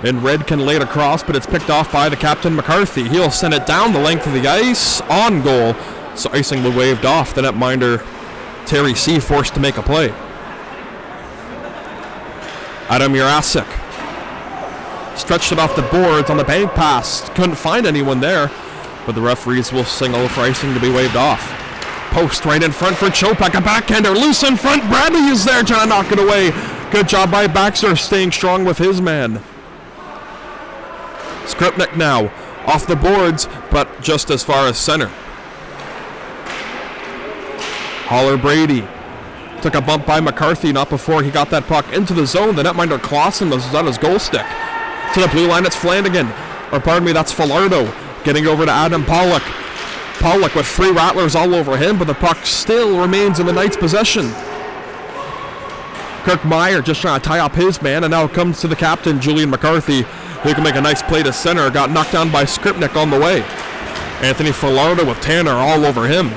Speaker 2: And Red can lay it across, but it's picked off by the captain, McCarthy. He'll send it down the length of the ice, on goal. So icing was waved off. The netminder, Terry C., forced to make a play. Adam Jurasik stretched it off the boards on the bank pass. Couldn't find anyone there, but the referees will signal for icing to be waved off. Post right in front for Chopak, a backhander loose in front. Bradley is there trying to knock it away. Good job by Baxter, staying strong with his man. Skripnik now off the boards, but just as far as center. Haller Brady took a bump by McCarthy, not before he got that puck into the zone. The netminder Clausen was on his goal stick. To the blue line, it's Flanagan. Or pardon me, that's Falardo. Getting over to Adam Pollock. Pollock with 3 Rattlers all over him, but the puck still remains in the Knights' possession. Kirk Meyer just trying to tie up his man, and now it comes to the captain, Julian McCarthy, who can make a nice play to center. Got knocked down by Skripnik on the way. Anthony Falardo with Tanner all over him.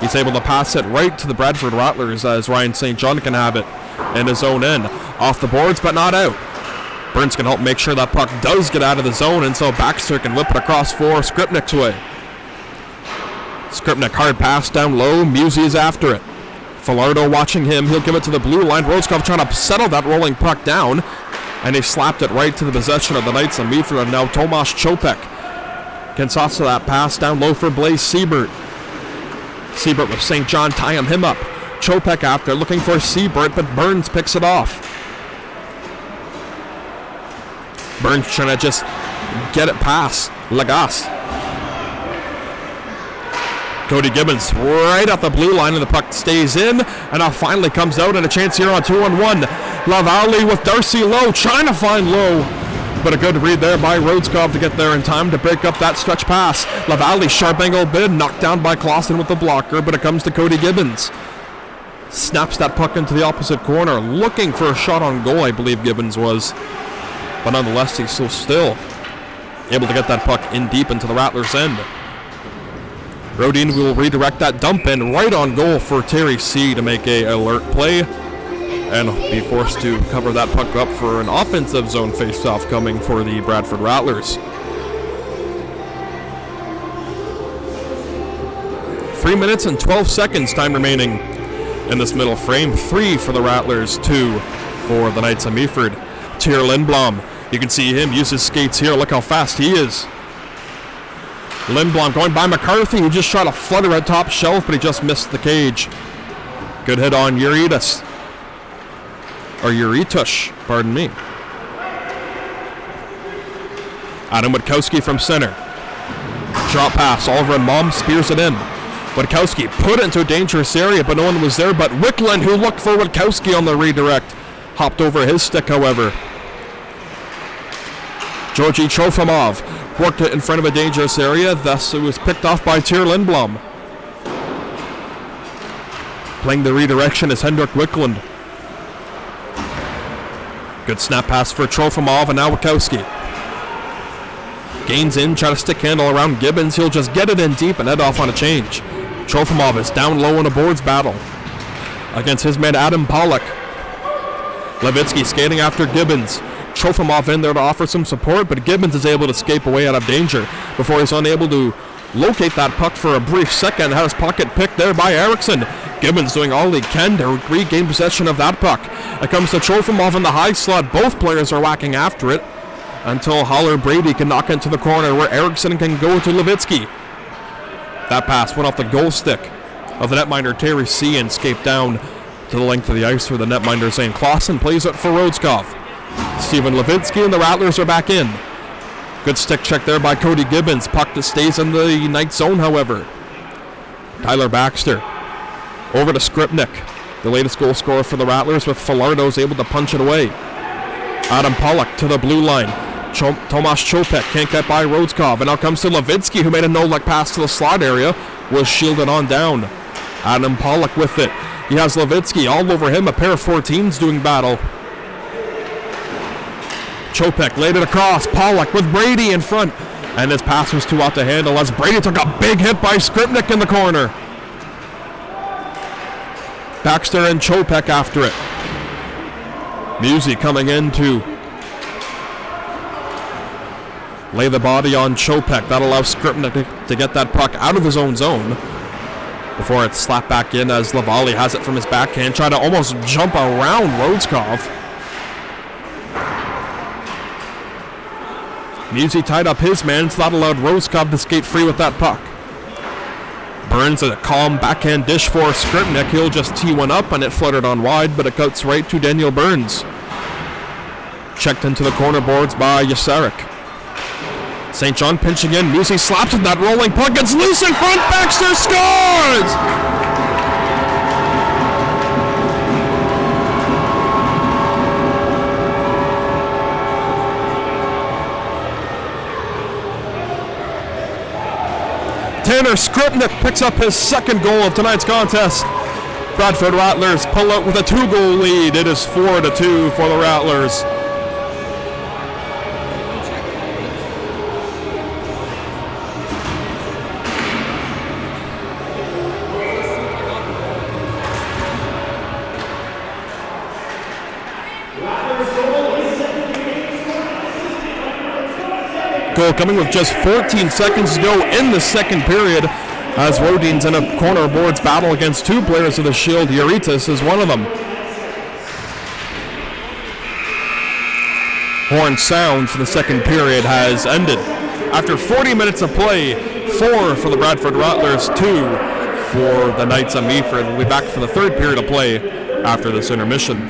Speaker 2: He's able to pass it right to the Bradford Rattlers as Ryan St. John can have it in his own end. Off the boards, but not out. Burns can help make sure that puck does get out of the zone, and so Baxter can whip it across for Skripnik's way. Skripnik hard pass down low. Musey is after it. Falardo watching him. He'll give it to the blue line. Roscoff trying to settle that rolling puck down, and he slapped it right to the possession of the Knights of Meaford. And now Tomasz Chopek can toss to that pass down low for Blaze Siebert. Siebert with St. John tying him up. Chopek after looking for Siebert, but Burns picks it off. Burns trying to just get it past Lagas. Cody Gibbons right at the blue line, and the puck stays in, and now finally comes out, and a chance here on 2-on-1. Lavallee with Darcy Lowe trying to find Lowe, but a good read there by Rhodeskov to get there in time to break up that stretch pass. Lavallee sharp angle bid, knocked down by Clausen with the blocker, but it comes to Cody Gibbons. Snaps that puck into the opposite corner, looking for a shot on goal, I believe Gibbons was. But nonetheless, he's still able to get that puck in deep into the Rattlers' end. Rodin will redirect that dump in right on goal for Terry C. to make a alert play and be forced to cover that puck up for an offensive zone faceoff coming for the Bradford Rattlers. 3 minutes and 12 seconds time remaining in this middle frame. 3 for the Rattlers, 2 for the Knights of Meaford. Tyr Lindblom, you can see him use his skates here. Look how fast he is. Lindblom going by McCarthy, who just tried to flutter at top shelf, but he just missed the cage. Good hit on Uritus. Or Uritush, pardon me. Adam Witkowski from center. Drop pass, Oliver and Mom spears it in. Witkowski put it into a dangerous area, but no one was there but Wickland, who looked for Witkowski on the redirect. Hopped over his stick, however. Georgi Trofimov worked it in front of a dangerous area, thus it was picked off by Tyr Lindblom. Playing the redirection is Hendrik Wickland. Good snap pass for Trofimov, and now Witkowski. Gains in, try to stick handle around Gibbons. He'll just get it in deep and head off on a change. Trofimov is down low in a boards battle against his man Adam Pollock. Levitsky skating after Gibbons. Trofimov in there to offer some support, but Gibbons is able to escape away out of danger before he's unable to locate that puck for a brief second. Had his pocket picked there by Eriksson. Gibbons doing all he can to regain possession of that puck. It comes to Trofimov in the high slot. Both players are whacking after it until Holler Brady can knock into the corner where Eriksson can go to Levitsky. That pass went off the goal stick of the netminder Terry C. and escaped down to the length of the ice for the netminder Zane Clausen. Plays it for Rhodeskov. Steven Levitsky and the Rattlers are back in. Good stick check there by Cody Gibbons. Puck that stays in the Knight zone, however. Tyler Baxter over to Skripnik, the latest goal scorer for the Rattlers, with Falardo's able to punch it away. Adam Pollock to the blue line. Tomasz Chopek can't get by Rhodeskov, and now comes to Levitsky, who made a no-look pass to the slot area, was shielded on down. Adam Pollock with it. He has Levitsky all over him, a pair of 14s doing battle. Chopek laid it across, Pollock with Brady in front, and his pass was too out to handle as Brady took a big hit by Skripnik in the corner. Baxter and Chopek after it. Musey coming in to lay the body on Chopek. That allows Skripnik to get that puck out of his own zone before it's slapped back in as Lavallee has it from his backhand, trying to almost jump around Rhodeskov. Musey tied up his man, so that allowed Rhodeskov to skate free with that puck. Burns a calm backhand dish for Skripnik. He'll just tee one up, and it fluttered on wide, but it cuts right to Daniel Burns. Checked into the corner boards by Yasarek. St. John pinching in. Musey slaps at that rolling puck. It's loose in front. Baxter scores! Tanner Skripnik picks up his second goal of tonight's contest. Bradford Rattlers pull out with a 2-goal lead. It is 4-2 for the Rattlers. Goal coming with just 14 seconds to go in the second period as Rodin's in a corner boards battle against two players of the Shield. Euritas is one of them. Horn sound for the second period has ended. After 40 minutes of play, 4 for the Bradford Rattlers, 2 for the Knights of Meaford. We'll be back for the third period of play after this intermission.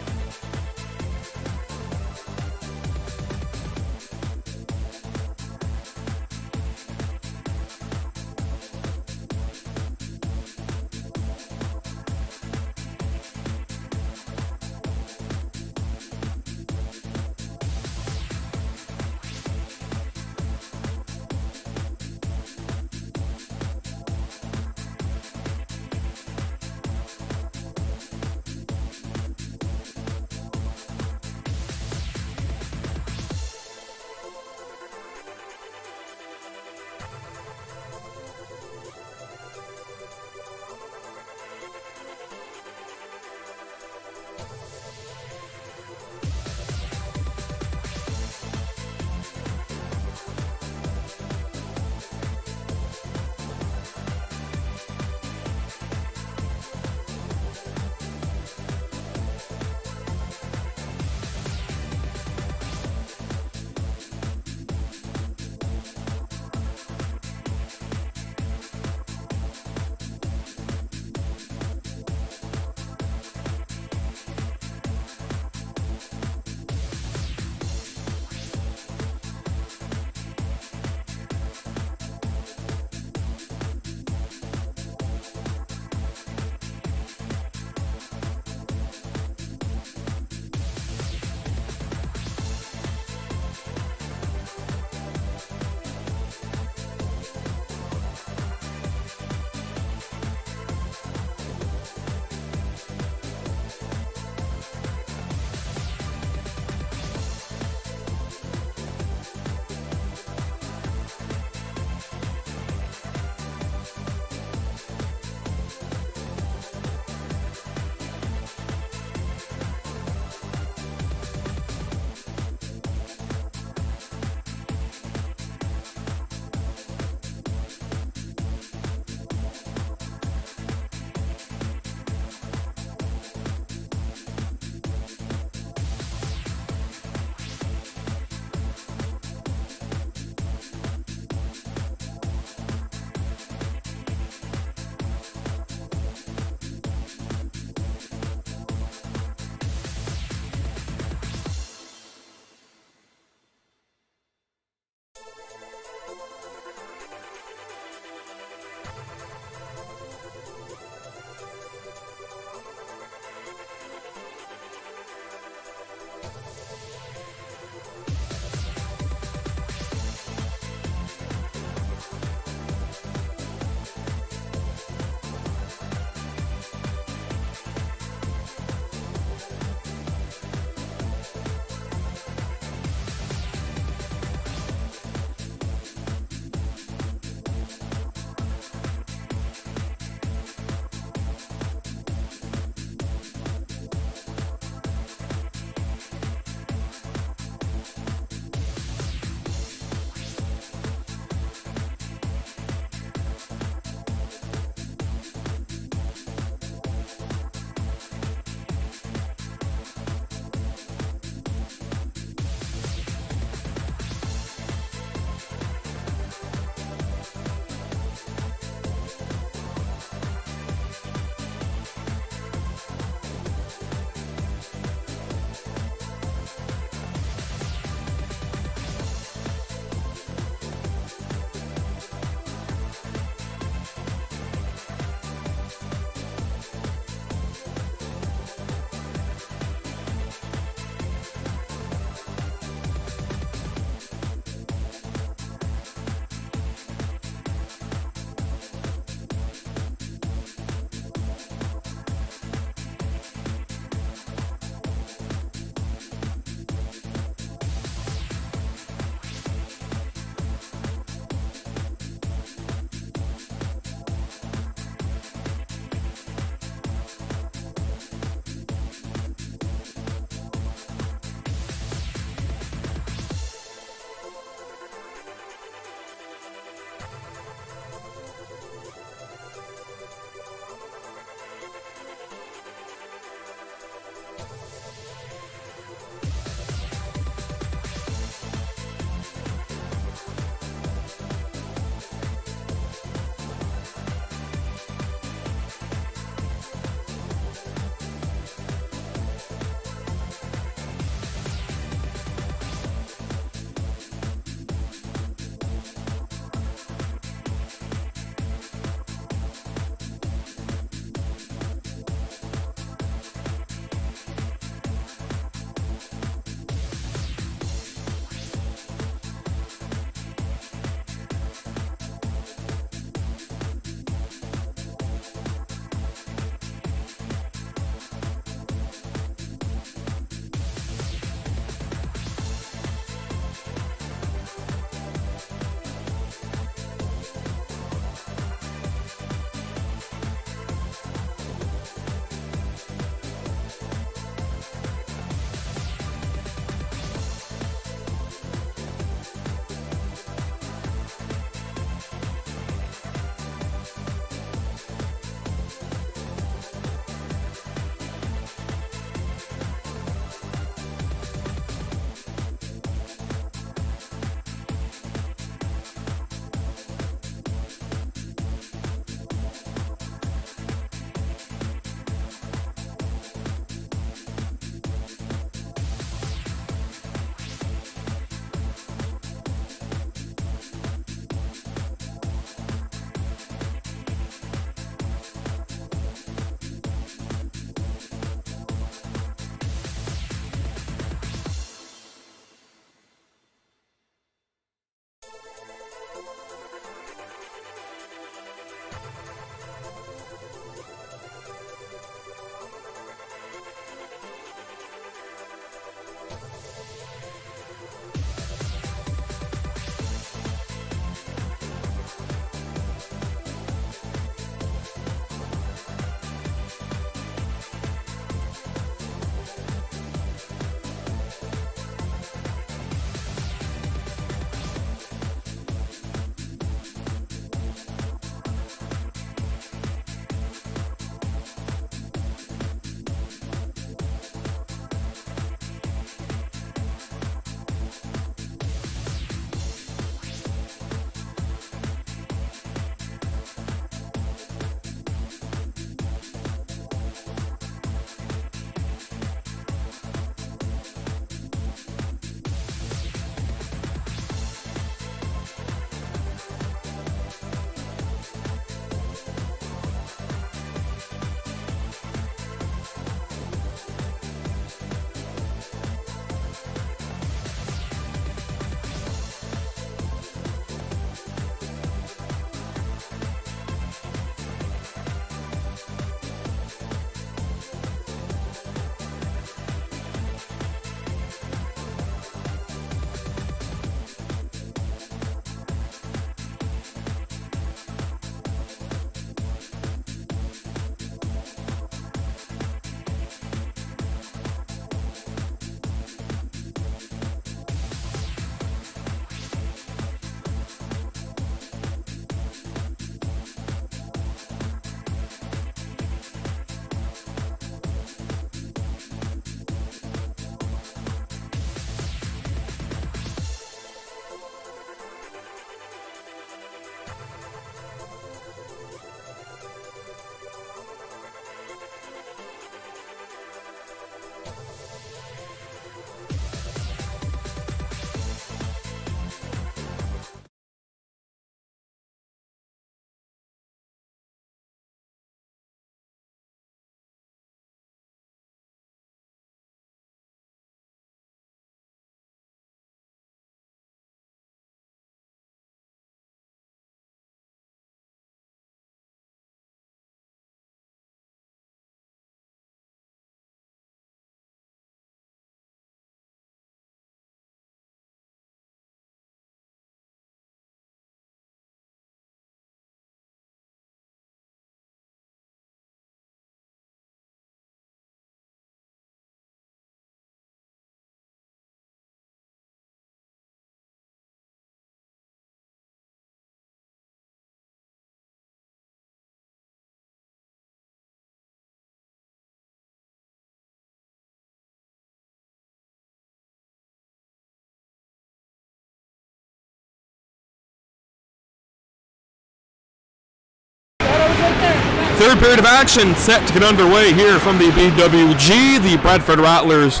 Speaker 2: Third period of action set to get underway here from the BWG. The Bradford Rattlers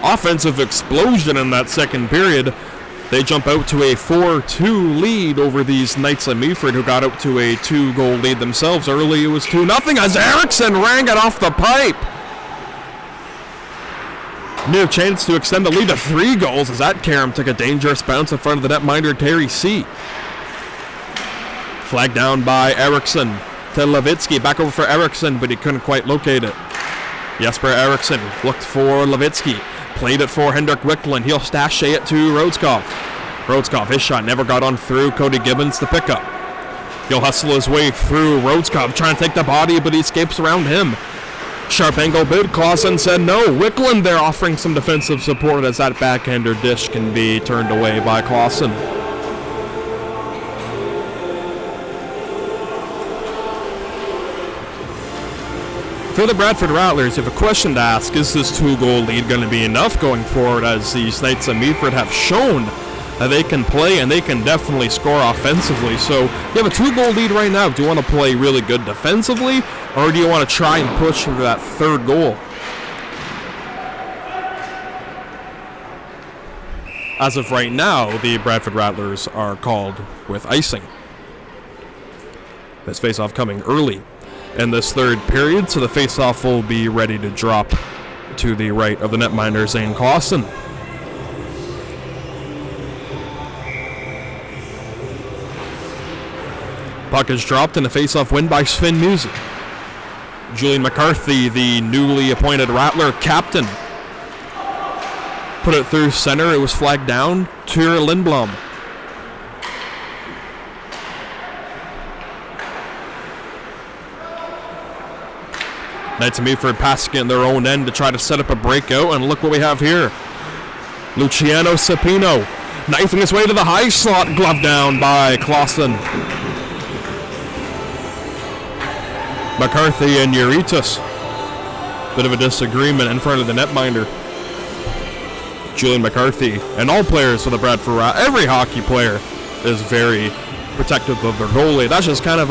Speaker 2: offensive explosion in that second period. They jump out to a 4-2 lead over these Knights of Meaford, who got out to a 2-goal lead themselves. Early it was 2-0 as Erickson rang it off the pipe. New chance to extend the lead to 3 goals as that Karam took a dangerous bounce in front of the netminder Terry C. Flagged down by Erickson to Levitsky. Back over for Erickson, but he couldn't quite locate it. Jesper Erickson looked for Levitsky. Played it for Hendrik Wickland. He'll stash it to Rodskov. Rodskov, his shot never got on through. Cody Gibbons to pick up. He'll hustle his way through Rodskov, trying to take the body, but he escapes around him. Sharp angle bid. Clausen said no. Wickland there offering some defensive support as that backhander dish can be turned away by Clausen. For the Bradford Rattlers, you have a question to ask: is this 2-goal lead going to be enough going forward, as these Knights of Meaford have shown that they can play and they can definitely score offensively? So you have a 2-goal lead right now. Do you want to play really good defensively, or do you want to try and push for that 3rd goal? As of right now, the Bradford Rattlers are called with icing. This faceoff coming early in this 3rd period, so the faceoff will be ready to drop to the right of the netminder Zane Clausen. Puck is dropped and a faceoff win by Sven Musi. Julian McCarthy, the newly appointed Rattler captain, put it through center. It was flagged down. Tyr Lindblom. Knights of Meaford passing in their own end to try to set up a breakout, and look what we have here. Luciano Cepino knifing his way to the high slot, glove down by Clausen. McCarthy and Euritas. Bit of a disagreement in front of the netminder. Julian McCarthy and all players for the Bradford Rattlers, every hockey player is very protective of their goalie. That's just kind of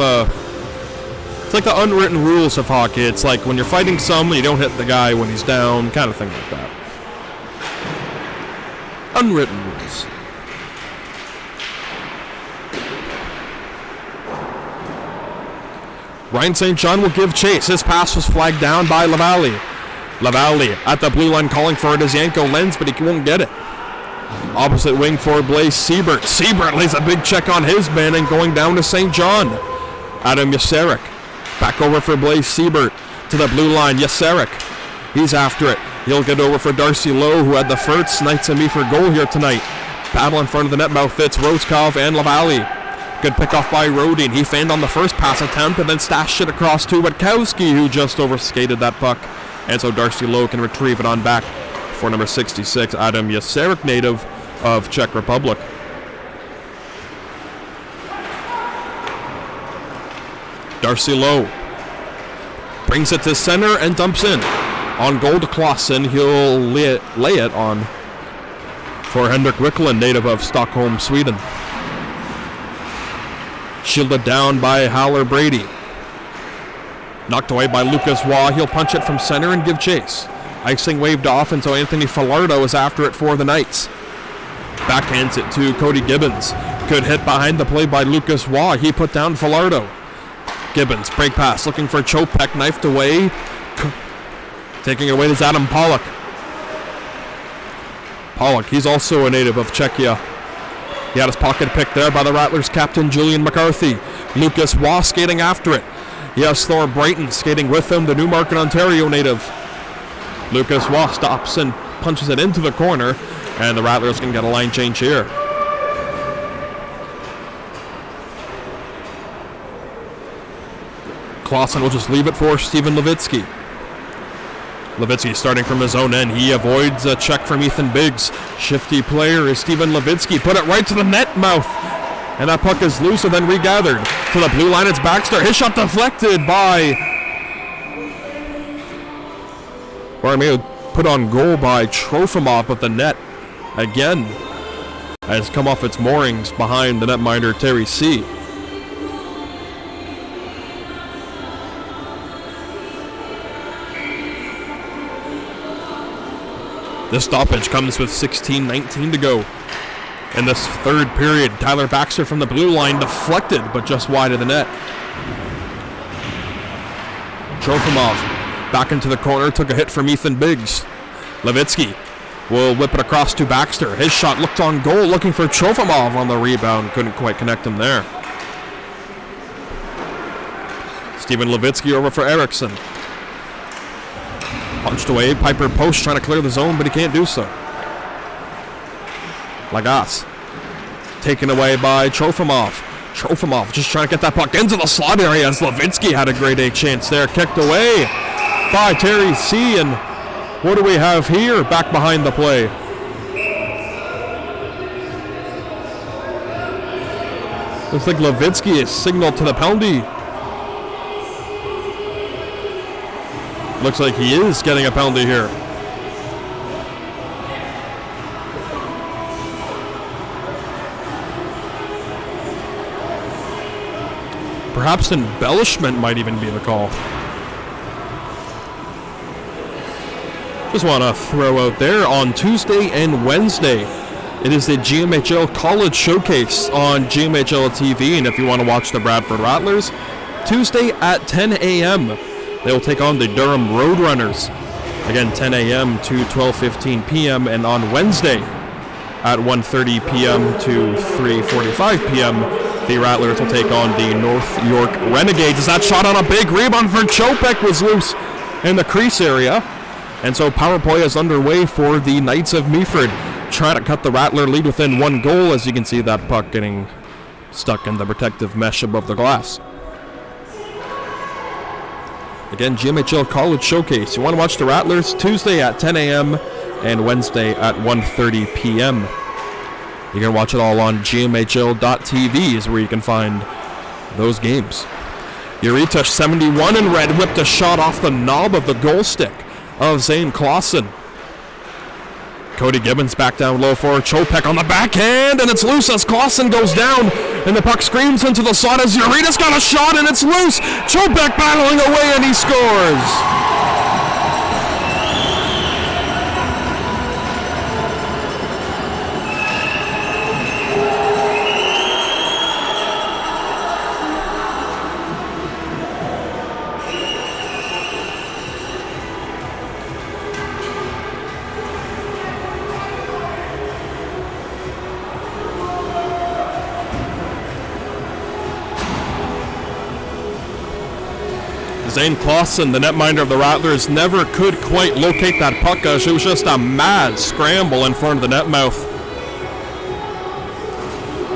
Speaker 2: it's like the unwritten rules of hockey. It's like when you're fighting someone, you don't hit the guy when he's down, kind of thing like that. Unwritten rules. Ryan St. John will give chase. His pass was flagged down by Lavallee. Lavallee at the blue line calling for it as Yanko lends, but he won't get it. Opposite wing for Blaze Siebert. Siebert lays a big check on his man and going down to St. John. Adam Yaserik. Back over for Blaze Siebert to the blue line. Yaserik, he's after it. He'll get over for Darcy Lowe, who had the first Knights of Meaford goal here tonight. Battle in front of the net mouth. It's Rodskov and Lavallee. Good pickoff by Rodin. He feigned on the first pass attempt and then stashed it across to Witkowski, who just overskated that puck. And so Darcy Lowe can retrieve it on back for number 66, Adam Yaserik, native of Czech Republic. Darcy Lowe brings it to center and dumps in. On goal to Clausen, he'll lay it on for Hendrik Wickland, native of Stockholm, Sweden. Shielded down by Haller Brady. Knocked away by Lucas Waugh. He'll punch it from center and give chase. Icing waved off, and so Anthony Falardo is after it for the Knights. Backhands it to Cody Gibbons. Good hit behind the play by Lucas Waugh. He put down Falardo. Gibbons, break pass, looking for Chopek, knifed away. Taking it away is Adam Pollock. Pollock, he's also a native of Czechia. He had his pocket picked there by the Rattlers captain, Julian McCarthy. Lucas Waugh skating after it. He has Thor Brighton skating with him, the Newmarket, Ontario native. Lucas Waugh stops and punches it into the corner, and the Rattlers can get a line change here. Clausen will just leave it for Steven Levitsky. Levitsky starting from his own end. He avoids a check from Ethan Biggs. Shifty player is Steven Levitsky. Put it right to the net mouth. And that puck is loose and then regathered. To the blue line, it's Baxter. His shot deflected by... Or I may have put on goal by Trofimov, but the net, again, has come off its moorings behind the netminder Terry C. This stoppage comes with 16:19 to go. In this third period, Tyler Baxter from the blue line deflected, but just wide of the net. Trofimov back into the corner, took a hit from Ethan Biggs. Levitsky will whip it across to Baxter. His shot looked on goal, looking for Trofimov on the rebound. Couldn't quite connect him there. Steven Levitsky over for Eriksson. Punched away, Piper post trying to clear the zone, but he can't do so. Lagasse taken away by Trofimov. Trofimov just trying to get that puck into the slot area as Levitsky had a grade A chance there. Kicked away by Terry C. And what do we have here back behind the play? Looks like Levitsky is signaled to the penalty. Looks like he is getting a penalty here. Perhaps embellishment might even be the call. Just want to throw out there, on Tuesday and Wednesday, it is the GMHL College Showcase on GMHL TV, and if you want to watch the Bradford Rattlers, Tuesday at 10 a.m., they will take on the Durham Roadrunners. Again, 10 a.m. to 12:15 p.m., and on Wednesday at 1:30 p.m. to 3:45 p.m., the Rattlers will take on the North York Renegades. As that shot on a big rebound for Chopek was loose in the crease area. And so power play is underway for the Knights of Meaford, trying to cut the Rattler lead within one goal. As you can see, that puck getting stuck in the protective mesh above the glass. Again, GMHL College Showcase. You want to watch the Rattlers Tuesday at 10 a.m. and Wednesday at 1:30 p.m. You can watch it all on GMHL.tv is where you can find those games. Urita, 71 in red, whipped a shot off the knob of the goal stick of Zane Clausen. Cody Gibbons back down low for Chopek on the backhand, and it's loose as Clausen goes down, and the puck screams into the slot as Urita's got a shot, and it's loose. Chopek battling away, and he scores. Zane Clausen, the netminder of the Rattlers, never could quite locate that puck as it was just a mad scramble in front of the net mouth.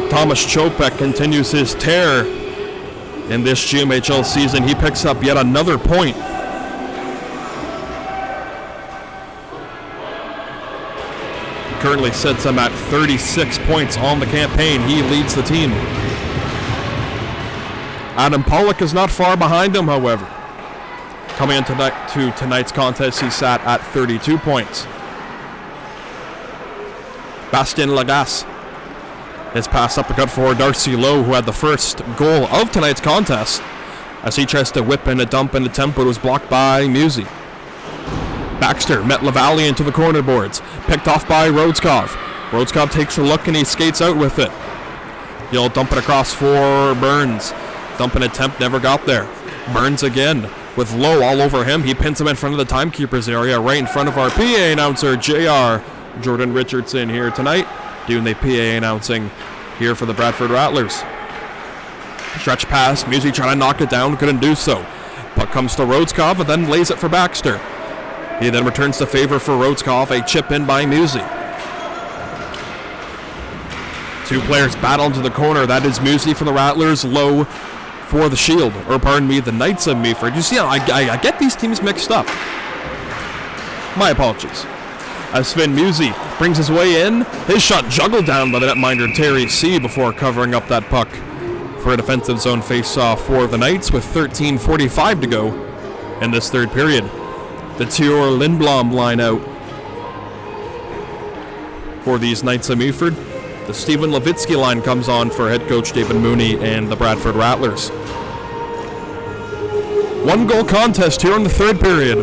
Speaker 2: Thomas Chopek continues his tear in this GMHL season. He picks up yet another point. Currently sets him at 36 points on the campaign. He leads the team. Adam Pollock is not far behind him, however. Coming into tonight's contest, he sat at 32 points. Bastien Lagasse is passed up the gut for Darcy Lowe, who had the first goal of tonight's contest, as he tries to whip in a dump and attempt, but it was blocked by Musey. Baxter met Lavallee into the corner boards, picked off by Rhodeskov. Rhodeskov takes a look and he skates out with it. He'll dump it across for Burns. Dump and attempt, never got there. Burns again with Lowe all over him. He pins him in front of the timekeeper's area, right in front of our PA announcer, JR Jordan Richardson, here tonight, doing the PA announcing here for the Bradford Rattlers. Stretch pass, Musey trying to knock it down, couldn't do so. Puck comes to Rhodeskov and then lays it for Baxter. He then returns the favor for Rhodeskov, a chip in by Musey. Two players battle into the corner. That is Musey for the Rattlers, Lowe for the Shield, or pardon me, the Knights of Meaford. You see how I get these teams mixed up. My apologies. As Sven Musey brings his way in, his shot juggled down by the netminder Terry C. before covering up that puck for a defensive zone face-off for the Knights with 13:45 to go in this third period. The Theor Lindblom line out for these Knights of Meaford. The Steven Levitsky line comes on for head coach David Mooney and the Bradford Rattlers. One goal contest here in the third period.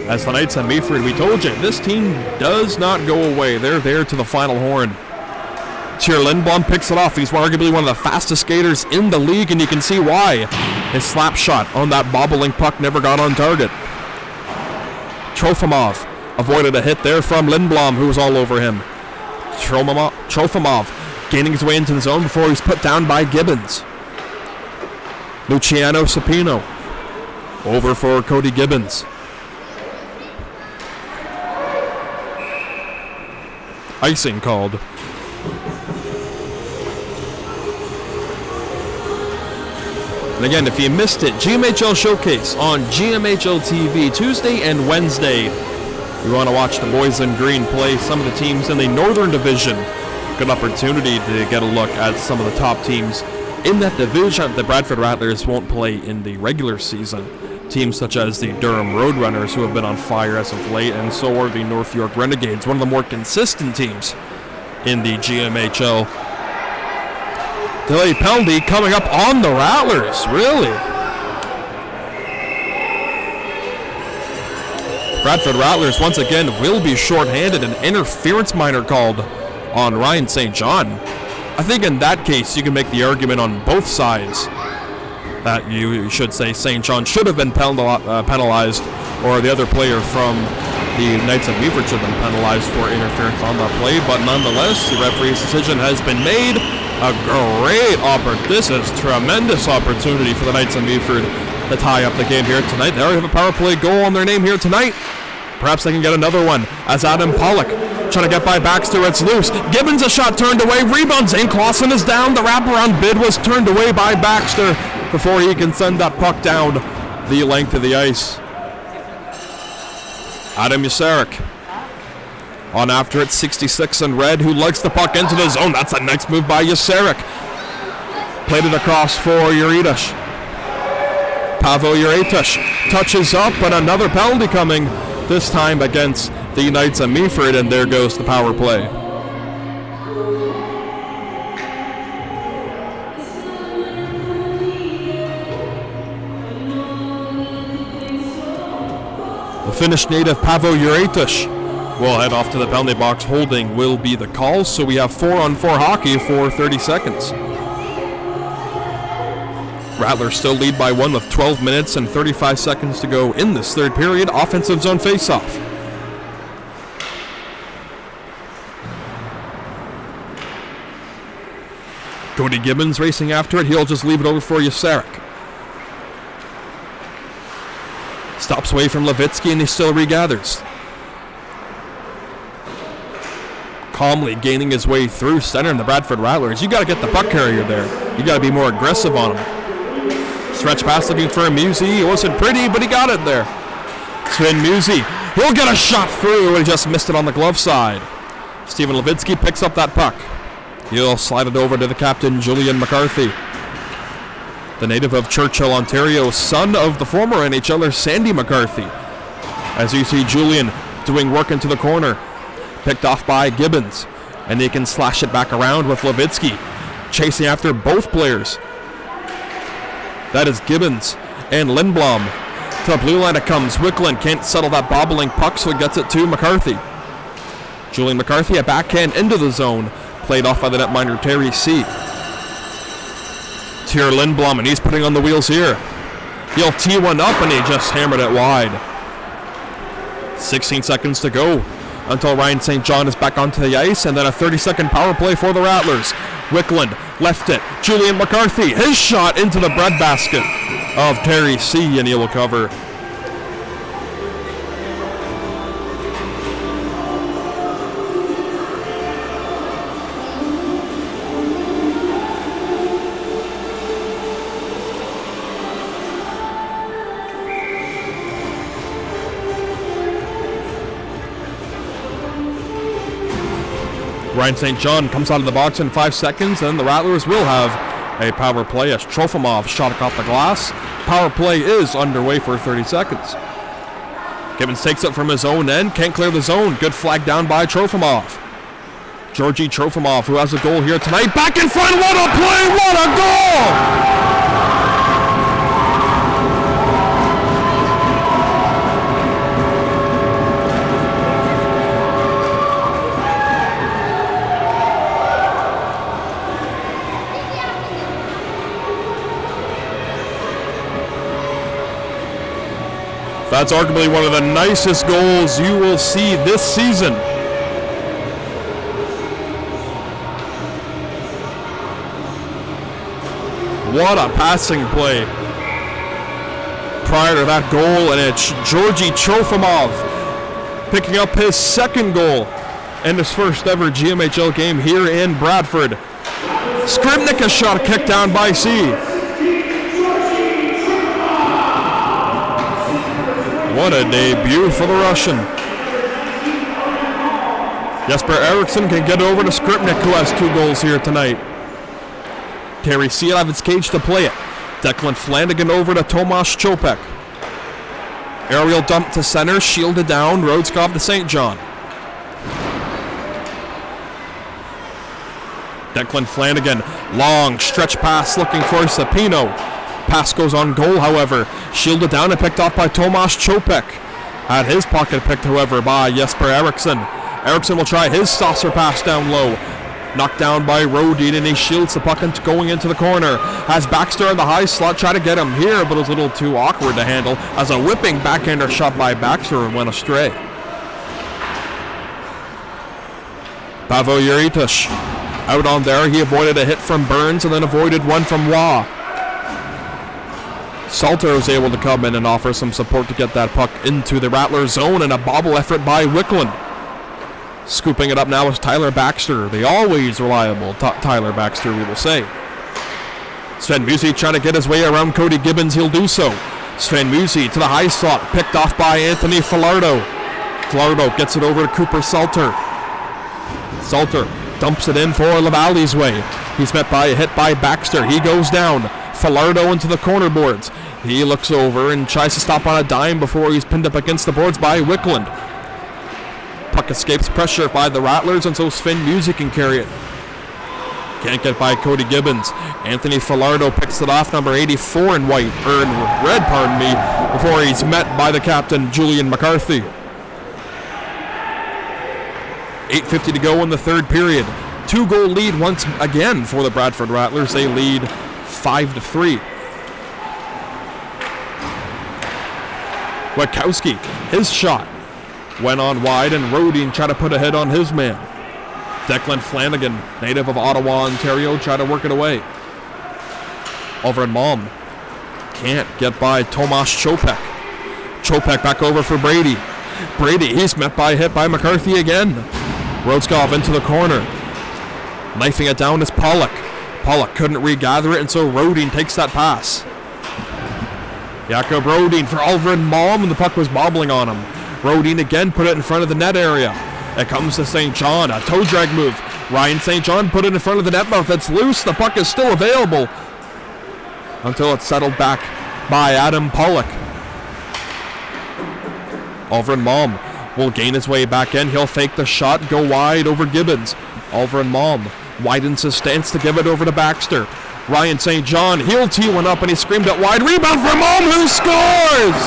Speaker 2: As the Knights of Meaford, we told you, this team does not go away. They're there to the final horn. Tyr Lindblom picks it off. He's arguably one of the fastest skaters in the league, and you can see why. His slap shot on that bobbling puck never got on target. Trofimov avoided a hit there from Lindblom, who was all over him. Trofimov gaining his way into the zone before he's put down by Gibbons. Luciano Cepino over for Cody Gibbons. Icing called. And again, if you missed it, GMHL Showcase on GMHL TV Tuesday and Wednesday. You want to watch the boys in green play some of the teams in the Northern Division. Good opportunity to get a look at some of the top teams in that division. The Bradford Rattlers won't play in the regular season. Teams such as the Durham Roadrunners, who have been on fire as of late, and so are the North York Renegades, one of the more consistent teams in the GMHL. Delay penalty coming up on the Rattlers, really? Bradford Rattlers once again will be shorthanded, an interference minor called on Ryan St. John. I think in that case you can make the argument on both sides that you should say St. John should have been penalized, or the other player from the Knights of Meaford should have been penalized for interference on that play, but nonetheless, the referee's decision has been made. A great opportunity. This is tremendous opportunity for the Knights of Meaford to tie up the game here tonight. They already have a power play goal on their name here tonight. Perhaps they can get another one as Adam Pollock trying to get by Baxter. It's loose. Gibbons a shot turned away. Rebound. Zane Clausen is down. The wraparound bid was turned away by Baxter before he can send that puck down the length of the ice. Adam Yasarek on after it, 66 in red, who lugs the puck into the zone. That's a nice move by Yasarek. Played it across for Uritas. Pavo Uritas touches up, but another penalty coming, this time against the Knights of Meaford, and there goes the power play. The Finnish native Pavo Uritas will head off to the penalty box. Holding will be the call, so we have 4-on-4 hockey for 30 seconds. Rattlers still lead by one with 12 minutes and 35 seconds to go in this third period. Offensive zone faceoff. Cody Gibbons racing after it. He'll just leave it over for Yasarek. Stops away from Levitsky, and he still regathers. Calmly gaining his way through center in the Bradford Rattlers. You got to get the puck carrier there. You got to be more aggressive on him. Stretch pass looking for Musey. It wasn't pretty, but he got it there. Sven Musey. He'll get a shot through, and he just missed it on the glove side. Steven Levitsky picks up that puck. He'll slide it over to the captain, Julian McCarthy. The native of Churchill, Ontario, son of the former NHLer Sandy McCarthy. As you see Julian doing work into the corner. Picked off by Gibbons. And he can slash it back around with Levitsky. Chasing after both players. That is Gibbons and Lindblom. To the blue line it comes. Wickland can't settle that bobbling puck, so he gets it to McCarthy. Julian McCarthy, a backhand into the zone. Played off by the netminder Terry C. Tyr Lindblom, and he's putting on the wheels here. He'll tee one up, and he just hammered it wide. 16 seconds to go until Ryan St. John is back onto the ice, and then a 30-second power play for the Rattlers. Wickland left it. Julian McCarthy, his shot into the breadbasket of Terry C., and he will cover. Ryan St. John comes out of the box in 5 seconds, and the Rattlers will have a power play as Trofimov shot off the glass. Power play is underway for 30 seconds. Gibbons takes it from his own end, can't clear the zone. Good flag down by Trofimov. Georgi Trofimov, who has a goal here tonight. Back in front, what a play, what a goal! That's arguably one of the nicest goals you will see this season. What a passing play. Prior to that goal, and it's Georgi Trofimov picking up his second goal in his first ever GMHL game here in Bradford. Skripnik, a shot kicked down by C. What a debut for the Russian. Jesper Eriksson can get over to Skripnik, who has 2 goals here tonight. Terry Seal out of its cage to play it. Declan Flanagan over to Tomasz Chopek. Aerial dump to center, shielded down, Rodskov to St. John. Declan Flanagan, long stretch pass looking for Sapino. Pass goes on goal, however. Shielded down and picked off by Tomasz Chopek. Had his pocket picked, however, by Jesper Eriksson. Eriksson will try his saucer pass down low. Knocked down by Rodin, and he shields the puck going into the corner. Has Baxter in the high slot, try to get him here, but it was a little too awkward to handle as a whipping backhander shot by Baxter went astray. Pavel Yuritish out on there. He avoided a hit from Burns and then avoided one from Waugh. Salter was able to come in and offer some support to get that puck into the Rattlers zone, and a bobble effort by Wickland. Scooping it up now is Tyler Baxter, the always reliable Tyler Baxter, we will say. Sven Musi trying to get his way around Cody Gibbons, he'll do so. Sven Musi to the high slot, picked off by Anthony Falardo. Falardo gets it over to Cooper Salter. Salter dumps it in for Lavalle's way. He's met by a hit by Baxter, he goes down. Falardo into the corner boards. He looks over and tries to stop on a dime before he's pinned up against the boards by Wickland. Puck escapes pressure by the Rattlers, and so Sven Musi can carry it. Can't get by Cody Gibbons. Anthony Falardo picks it off, number 84 in red, before he's met by the captain, Julian McCarthy. 8:50 to go in the third period. 2-goal lead once again for the Bradford Rattlers. They lead 5-3. Witkowski, his shot went on wide, and Rodin tried to put a hit on his man. Declan Flanagan, native of Ottawa, Ontario, tried to work it away. Over in Malm. Can't get by Tomasz Chopek. Chopek back over for Brady. Brady, he's met by a hit by McCarthy again. Rodskov into the corner. Knifing it down is Pollock. Pollock couldn't regather it, and so Rodin takes that pass. Jakob Rodin for Oliver and Malm, and the puck was bobbling on him. Rodin again put it in front of the net area. It comes to St. John, a toe drag move. Ryan St. John put it in front of the net mouth. It's loose. The puck is still available until it's settled back by Adam Pollock. Oliver and Malm will gain his way back in. He'll fake the shot, go wide over Gibbons. Oliver and Malm widens his stance to give it over to Baxter. Ryan St. John, he'll tee one up, and he screamed it wide. Rebound for Malm, who scores!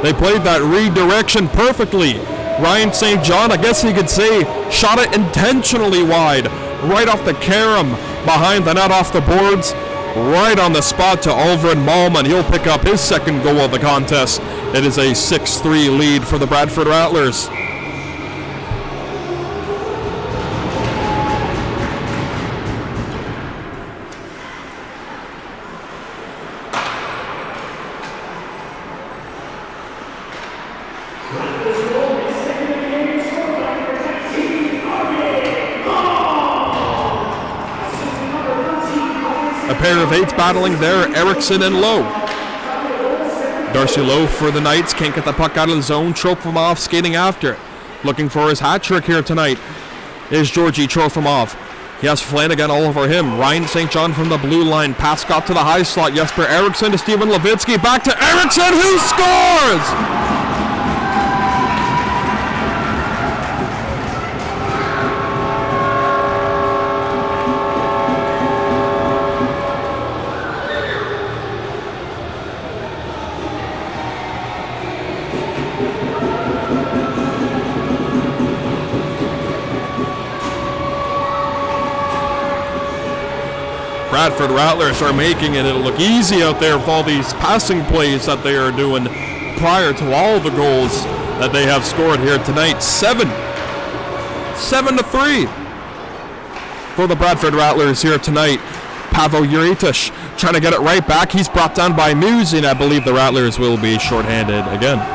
Speaker 2: They played that redirection perfectly. Ryan St. John, I guess you could say, shot it intentionally wide, right off the carom, behind the net off the boards, right on the spot to Oliver and Malm, and he'll pick up his second goal of the contest. It is a 6-3 lead for the Bradford Rattlers. A pair of eights battling there, Eriksson and Lowe. Darcy Lowe for the Knights, can't get the puck out of the zone. Trofimov skating after it. Looking for his hat trick here tonight is Georgi Trofimov. He has Flanagan all over him. Ryan St. John from the blue line. Pass got to the high slot. Jesper Eriksson to Steven Levitsky. Back to Eriksson, who scores! Bradford Rattlers are making it look easy out there with all these passing plays that they are doing prior to all the goals that they have scored here tonight. 7-3 for the Bradford Rattlers here tonight. Pavel Uritish trying to get it right back. He's brought down by Muse, and I believe the Rattlers will be shorthanded again.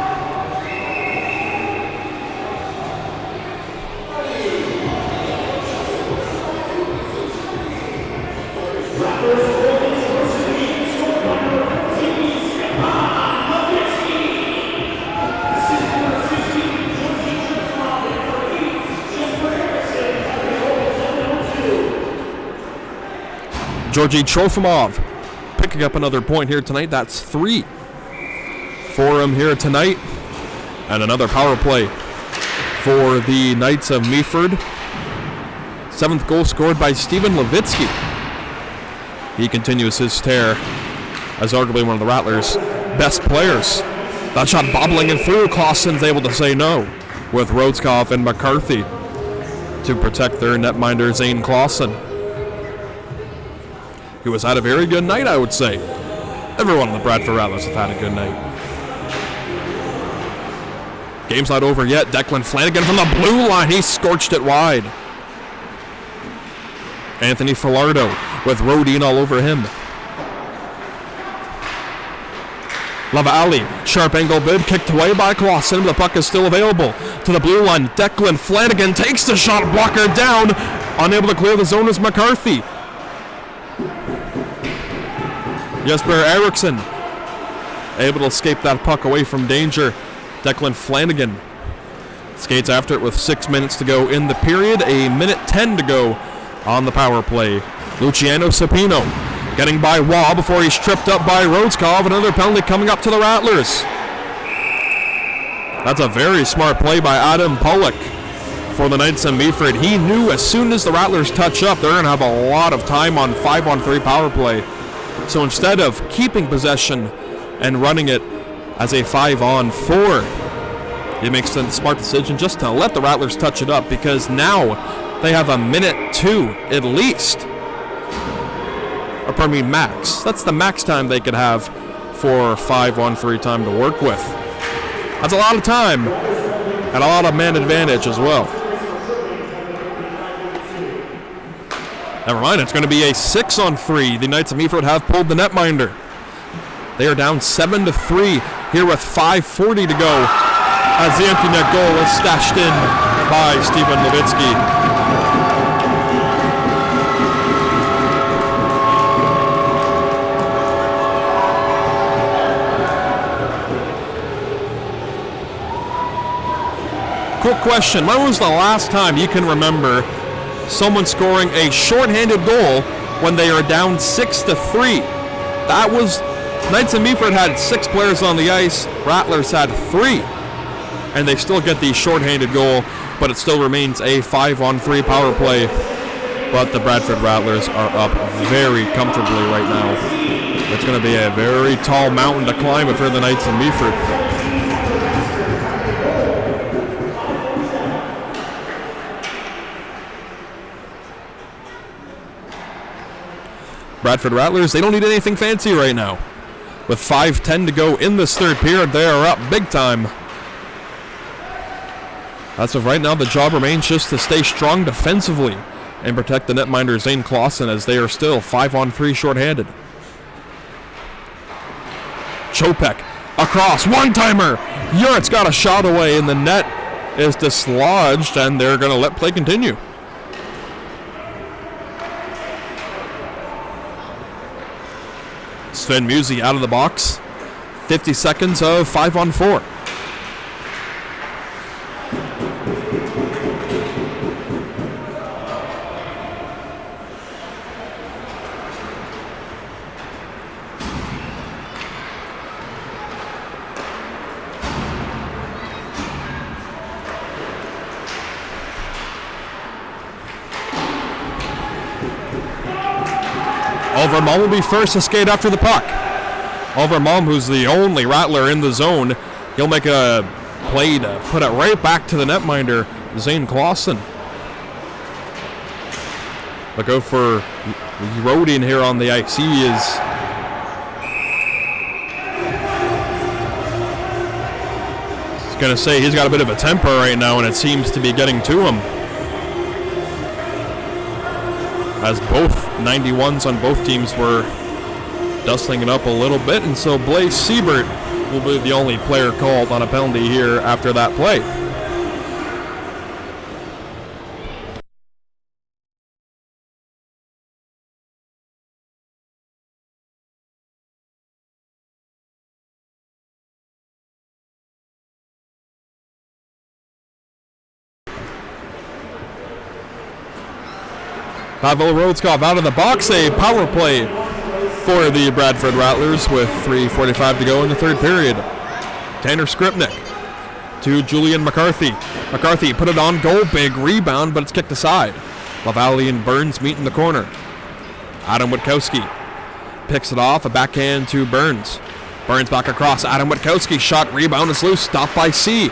Speaker 2: Georgi Trofimov picking up another point here tonight. That's 3 for him here tonight. And another power play for the Knights of Meaford. 7th goal scored by Steven Levitsky. He continues his tear as arguably one of the Rattlers' best players. That shot bobbling and through. Clausen's able to say no with Rhodeskov and McCarthy to protect their netminder Zane Clausen. He was had a very good night, I would say. Everyone on the Bradford Rattlers have had a good night. Game's not over yet. Declan Flanagan from the blue line. He scorched it wide. Anthony Filardo with Rodine all over him. Lavallee, sharp angle bid, kicked away by Clausen. The puck is still available to the blue line. Declan Flanagan takes the shot blocker down. Unable to clear the zone is McCarthy. Jesper Eriksson able to escape that puck away from danger. Declan Flanagan skates after it with 6 minutes to go in the period. 1:10 to go on the power play. Luciano Cepino getting by Waugh before he's tripped up by Rhodeskov. Another penalty coming up to the Rattlers. That's a very smart play by Adam Pollock for the Knights of Meaford. He knew as soon as the Rattlers touch up, they're going to have a lot of time on 5-on-3 power play. So instead of keeping possession and running it as a 5-on-4, he makes the smart decision just to let the Rattlers touch it up, because now they have 1:02 at least. Or pardon me, max. That's the max time they could have for 5-on-3 time to work with. That's a lot of time and a lot of man advantage as well. Never mind, it's going to be a 6-on-3. The Knights of Meaford have pulled the netminder. They are down 7-3 here with 5:40 to go as the empty net goal is stashed in by Steven Levitsky. Quick question, when was the last time you can remember someone scoring a shorthanded goal when they are down 6-3? That was, Knights of Meaford had 6 players on the ice, Rattlers had 3, and they still get the shorthanded goal, but it still remains a 5-on-3 power play. But the Bradford Rattlers are up very comfortably right now. It's going to be a very tall mountain to climb for the Knights of Meaford. Bradford Rattlers, they don't need anything fancy right now. With 5:10 to go in this third period, they are up big time. As of right now, the job remains just to stay strong defensively and protect the netminder Zane Clausen, as they are still 5-on-3 shorthanded. Chopek across, one-timer. Uritz's got a shot away, and the net is dislodged, and they're going to let play continue. Sven Musi out of the box. 50 seconds of 5-on-4. Oliver Malm will be first to skate after the puck. Oliver Malm, who's the only Rattler in the zone, he'll make a play to put it right back to the netminder, Zane Clausen. They'll go for eroding here on the ice. He is going to say he's got a bit of a temper right now, and it seems to be getting to him. As both 91s on both teams were dusting it up a little bit, and so Blaze Siebert will be the only player called on a penalty here after that play. Pavel Rodskov out of the box, a power play for the Bradford Rattlers with 3:45 to go in the third period. Tanner Skripnik to Julian McCarthy. McCarthy put it on goal, big rebound, but it's kicked aside. LaValle and Burns meet in the corner. Adam Witkowski picks it off, a backhand to Burns. Burns back across, Adam Witkowski, shot, rebound is loose, stopped by C.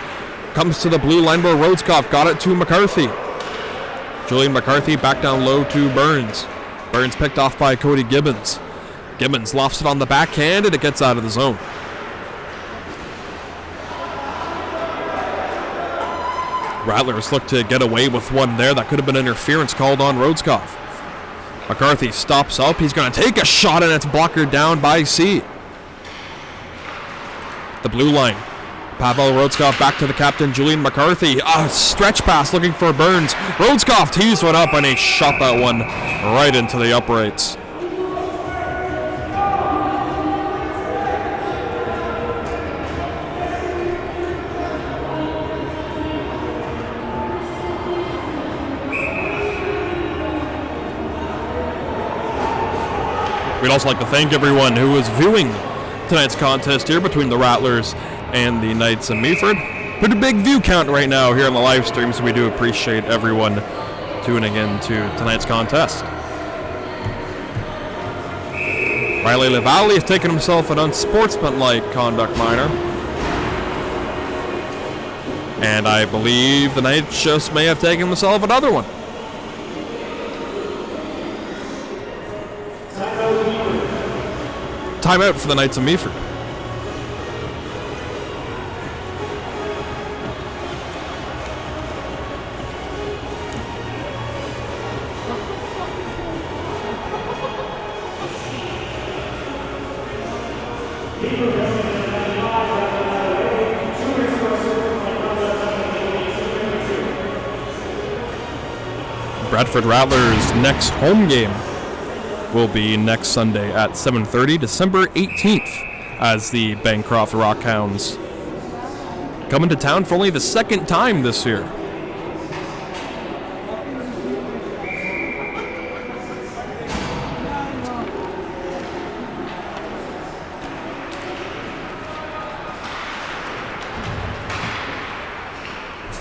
Speaker 2: Comes to the blue line where Rodskov got it to McCarthy. Julian McCarthy back down low to Burns. Burns picked off by Cody Gibbons. Gibbons lofts it on the backhand and it gets out of the zone. Rattlers look to get away with one there. That could have been interference called on Rodskov. McCarthy stops up. He's going to take a shot and it's blockered down by C. The blue line. Pavel Rodskov back to the captain, Julian McCarthy. A stretch pass looking for Burns. Rodskov tees one up and he shot that one right into the uprights. We'd also like to thank everyone who was viewing tonight's contest here between the Rattlers and the Knights of Meaford. Pretty big view count right now here on the live stream, so we do appreciate everyone tuning in to tonight's contest. Riley LaValle has taken himself an unsportsmanlike conduct minor. And I believe the Knights just may have taken himself another one. Timeout for the Knights of Meaford. Bradford Rattlers' next home game will be next Sunday at 7:30, December 18th, as the Bancroft Rockhounds come into town for only the second time this year.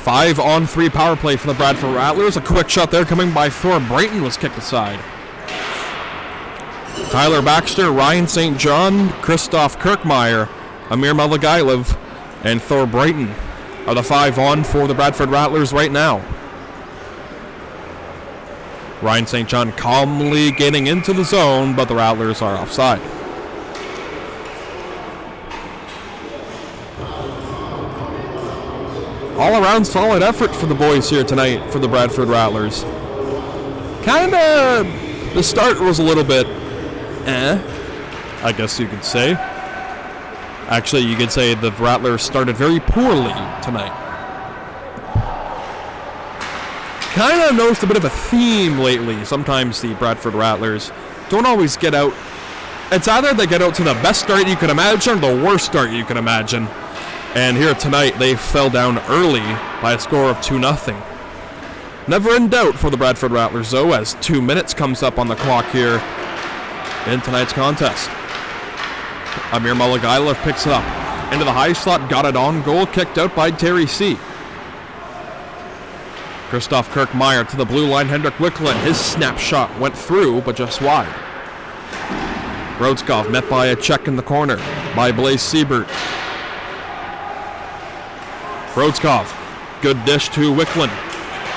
Speaker 2: Five-on-3 power play for the Bradford Rattlers. A quick shot there coming by Thor Brayton was kicked aside. Tyler Baxter, Ryan St. John, Christoph Kirkmeyer, Amir Malagailov, and Thor Brayton are the 5-on for the Bradford Rattlers right now. Ryan St. John calmly getting into the zone, but the Rattlers are offside. All-around solid effort for the boys here tonight for the Bradford Rattlers. The start was a little bit I guess you could say. Actually, you could say the Rattlers started very poorly tonight. Kind of noticed a bit of a theme lately. Sometimes the Bradford Rattlers don't always get out. It's either they get out to the best start you can imagine or the worst start you can imagine. And here tonight, they fell down early by a score of 2-0. Never in doubt for the Bradford Rattlers, though, as 2 minutes comes up on the clock here in tonight's contest. Amir Malagailov picks it up into the high slot, got it on goal, kicked out by Terry C. Christoph Kirkmeyer to the blue line, Hendrik Wicklund. His snapshot went through, but just wide. Rodskov met by a check in the corner by Blaze Siebert. Rodskov, good dish to Wicklund.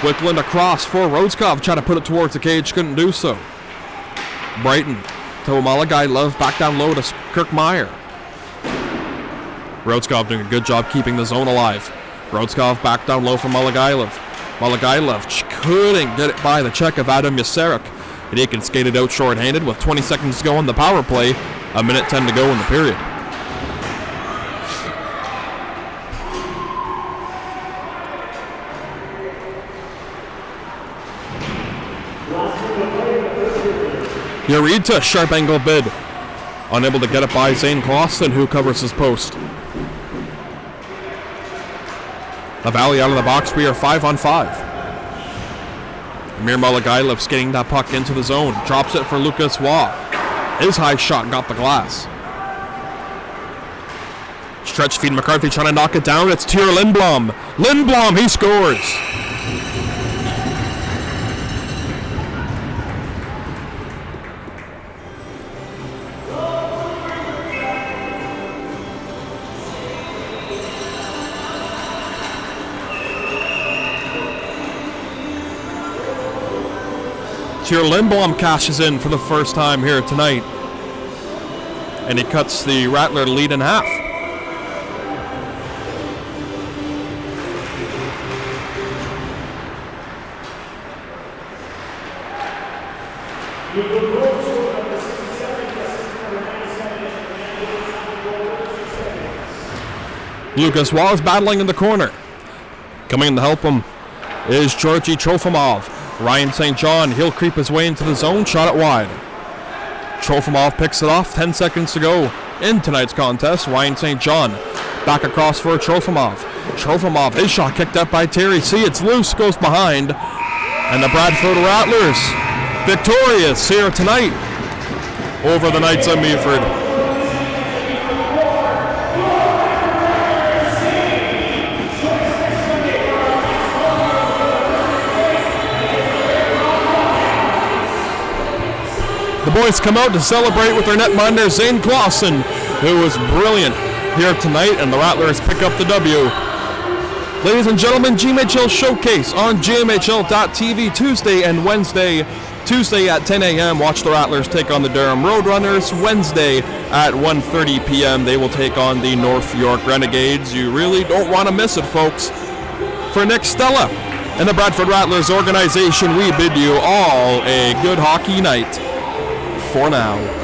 Speaker 2: Wicklund across for Rodskov, trying to put it towards the cage, couldn't do so. Brighton to Malagailov, back down low to Kirkmeyer. Rodskov doing a good job keeping the zone alive. Rodskov back down low for Malagailov. Malagailov couldn't get it by the check of Adam Yaserik. And he can skate it out short-handed with 20 seconds to go on the power play. A minute 10 to go in the period. Yarita, sharp angle bid. Unable to get it by Zane Clausen, who covers his post. The Valley out of the box. We are 5-on-5. Amir Malagailov skating that puck into the zone. Drops it for Lucas Waugh. His high shot got the glass. Stretch feed. McCarthy trying to knock it down. It's Tyr Lindblom. Lindblom, he scores. Tyr Lindblom cashes in for the first time here tonight. And he cuts the Rattler lead in half. Lucas Waugh is battling in the corner. Coming in to help him is Georgi Trofimov. Ryan St. John, he'll creep his way into the zone, shot it wide. Trofimov picks it off, 10 seconds to go in tonight's contest. Ryan St. John back across for Trofimov. Trofimov, his shot kicked up by Terry C. It's loose, goes behind. And the Bradford Rattlers victorious here tonight over the Knights of Meaford. The boys come out to celebrate with their netminder, Zane Clausen, who was brilliant here tonight, and the Rattlers pick up the W. Ladies and gentlemen, GMHL Showcase on GMHL.tv Tuesday and Wednesday. Tuesday at 10 a.m., watch the Rattlers take on the Durham Roadrunners. Wednesday at 1:30 p.m., they will take on the North York Renegades. You really don't want to miss it, folks. For Nick Stella and the Bradford Rattlers organization, we bid you all a good hockey night. For now.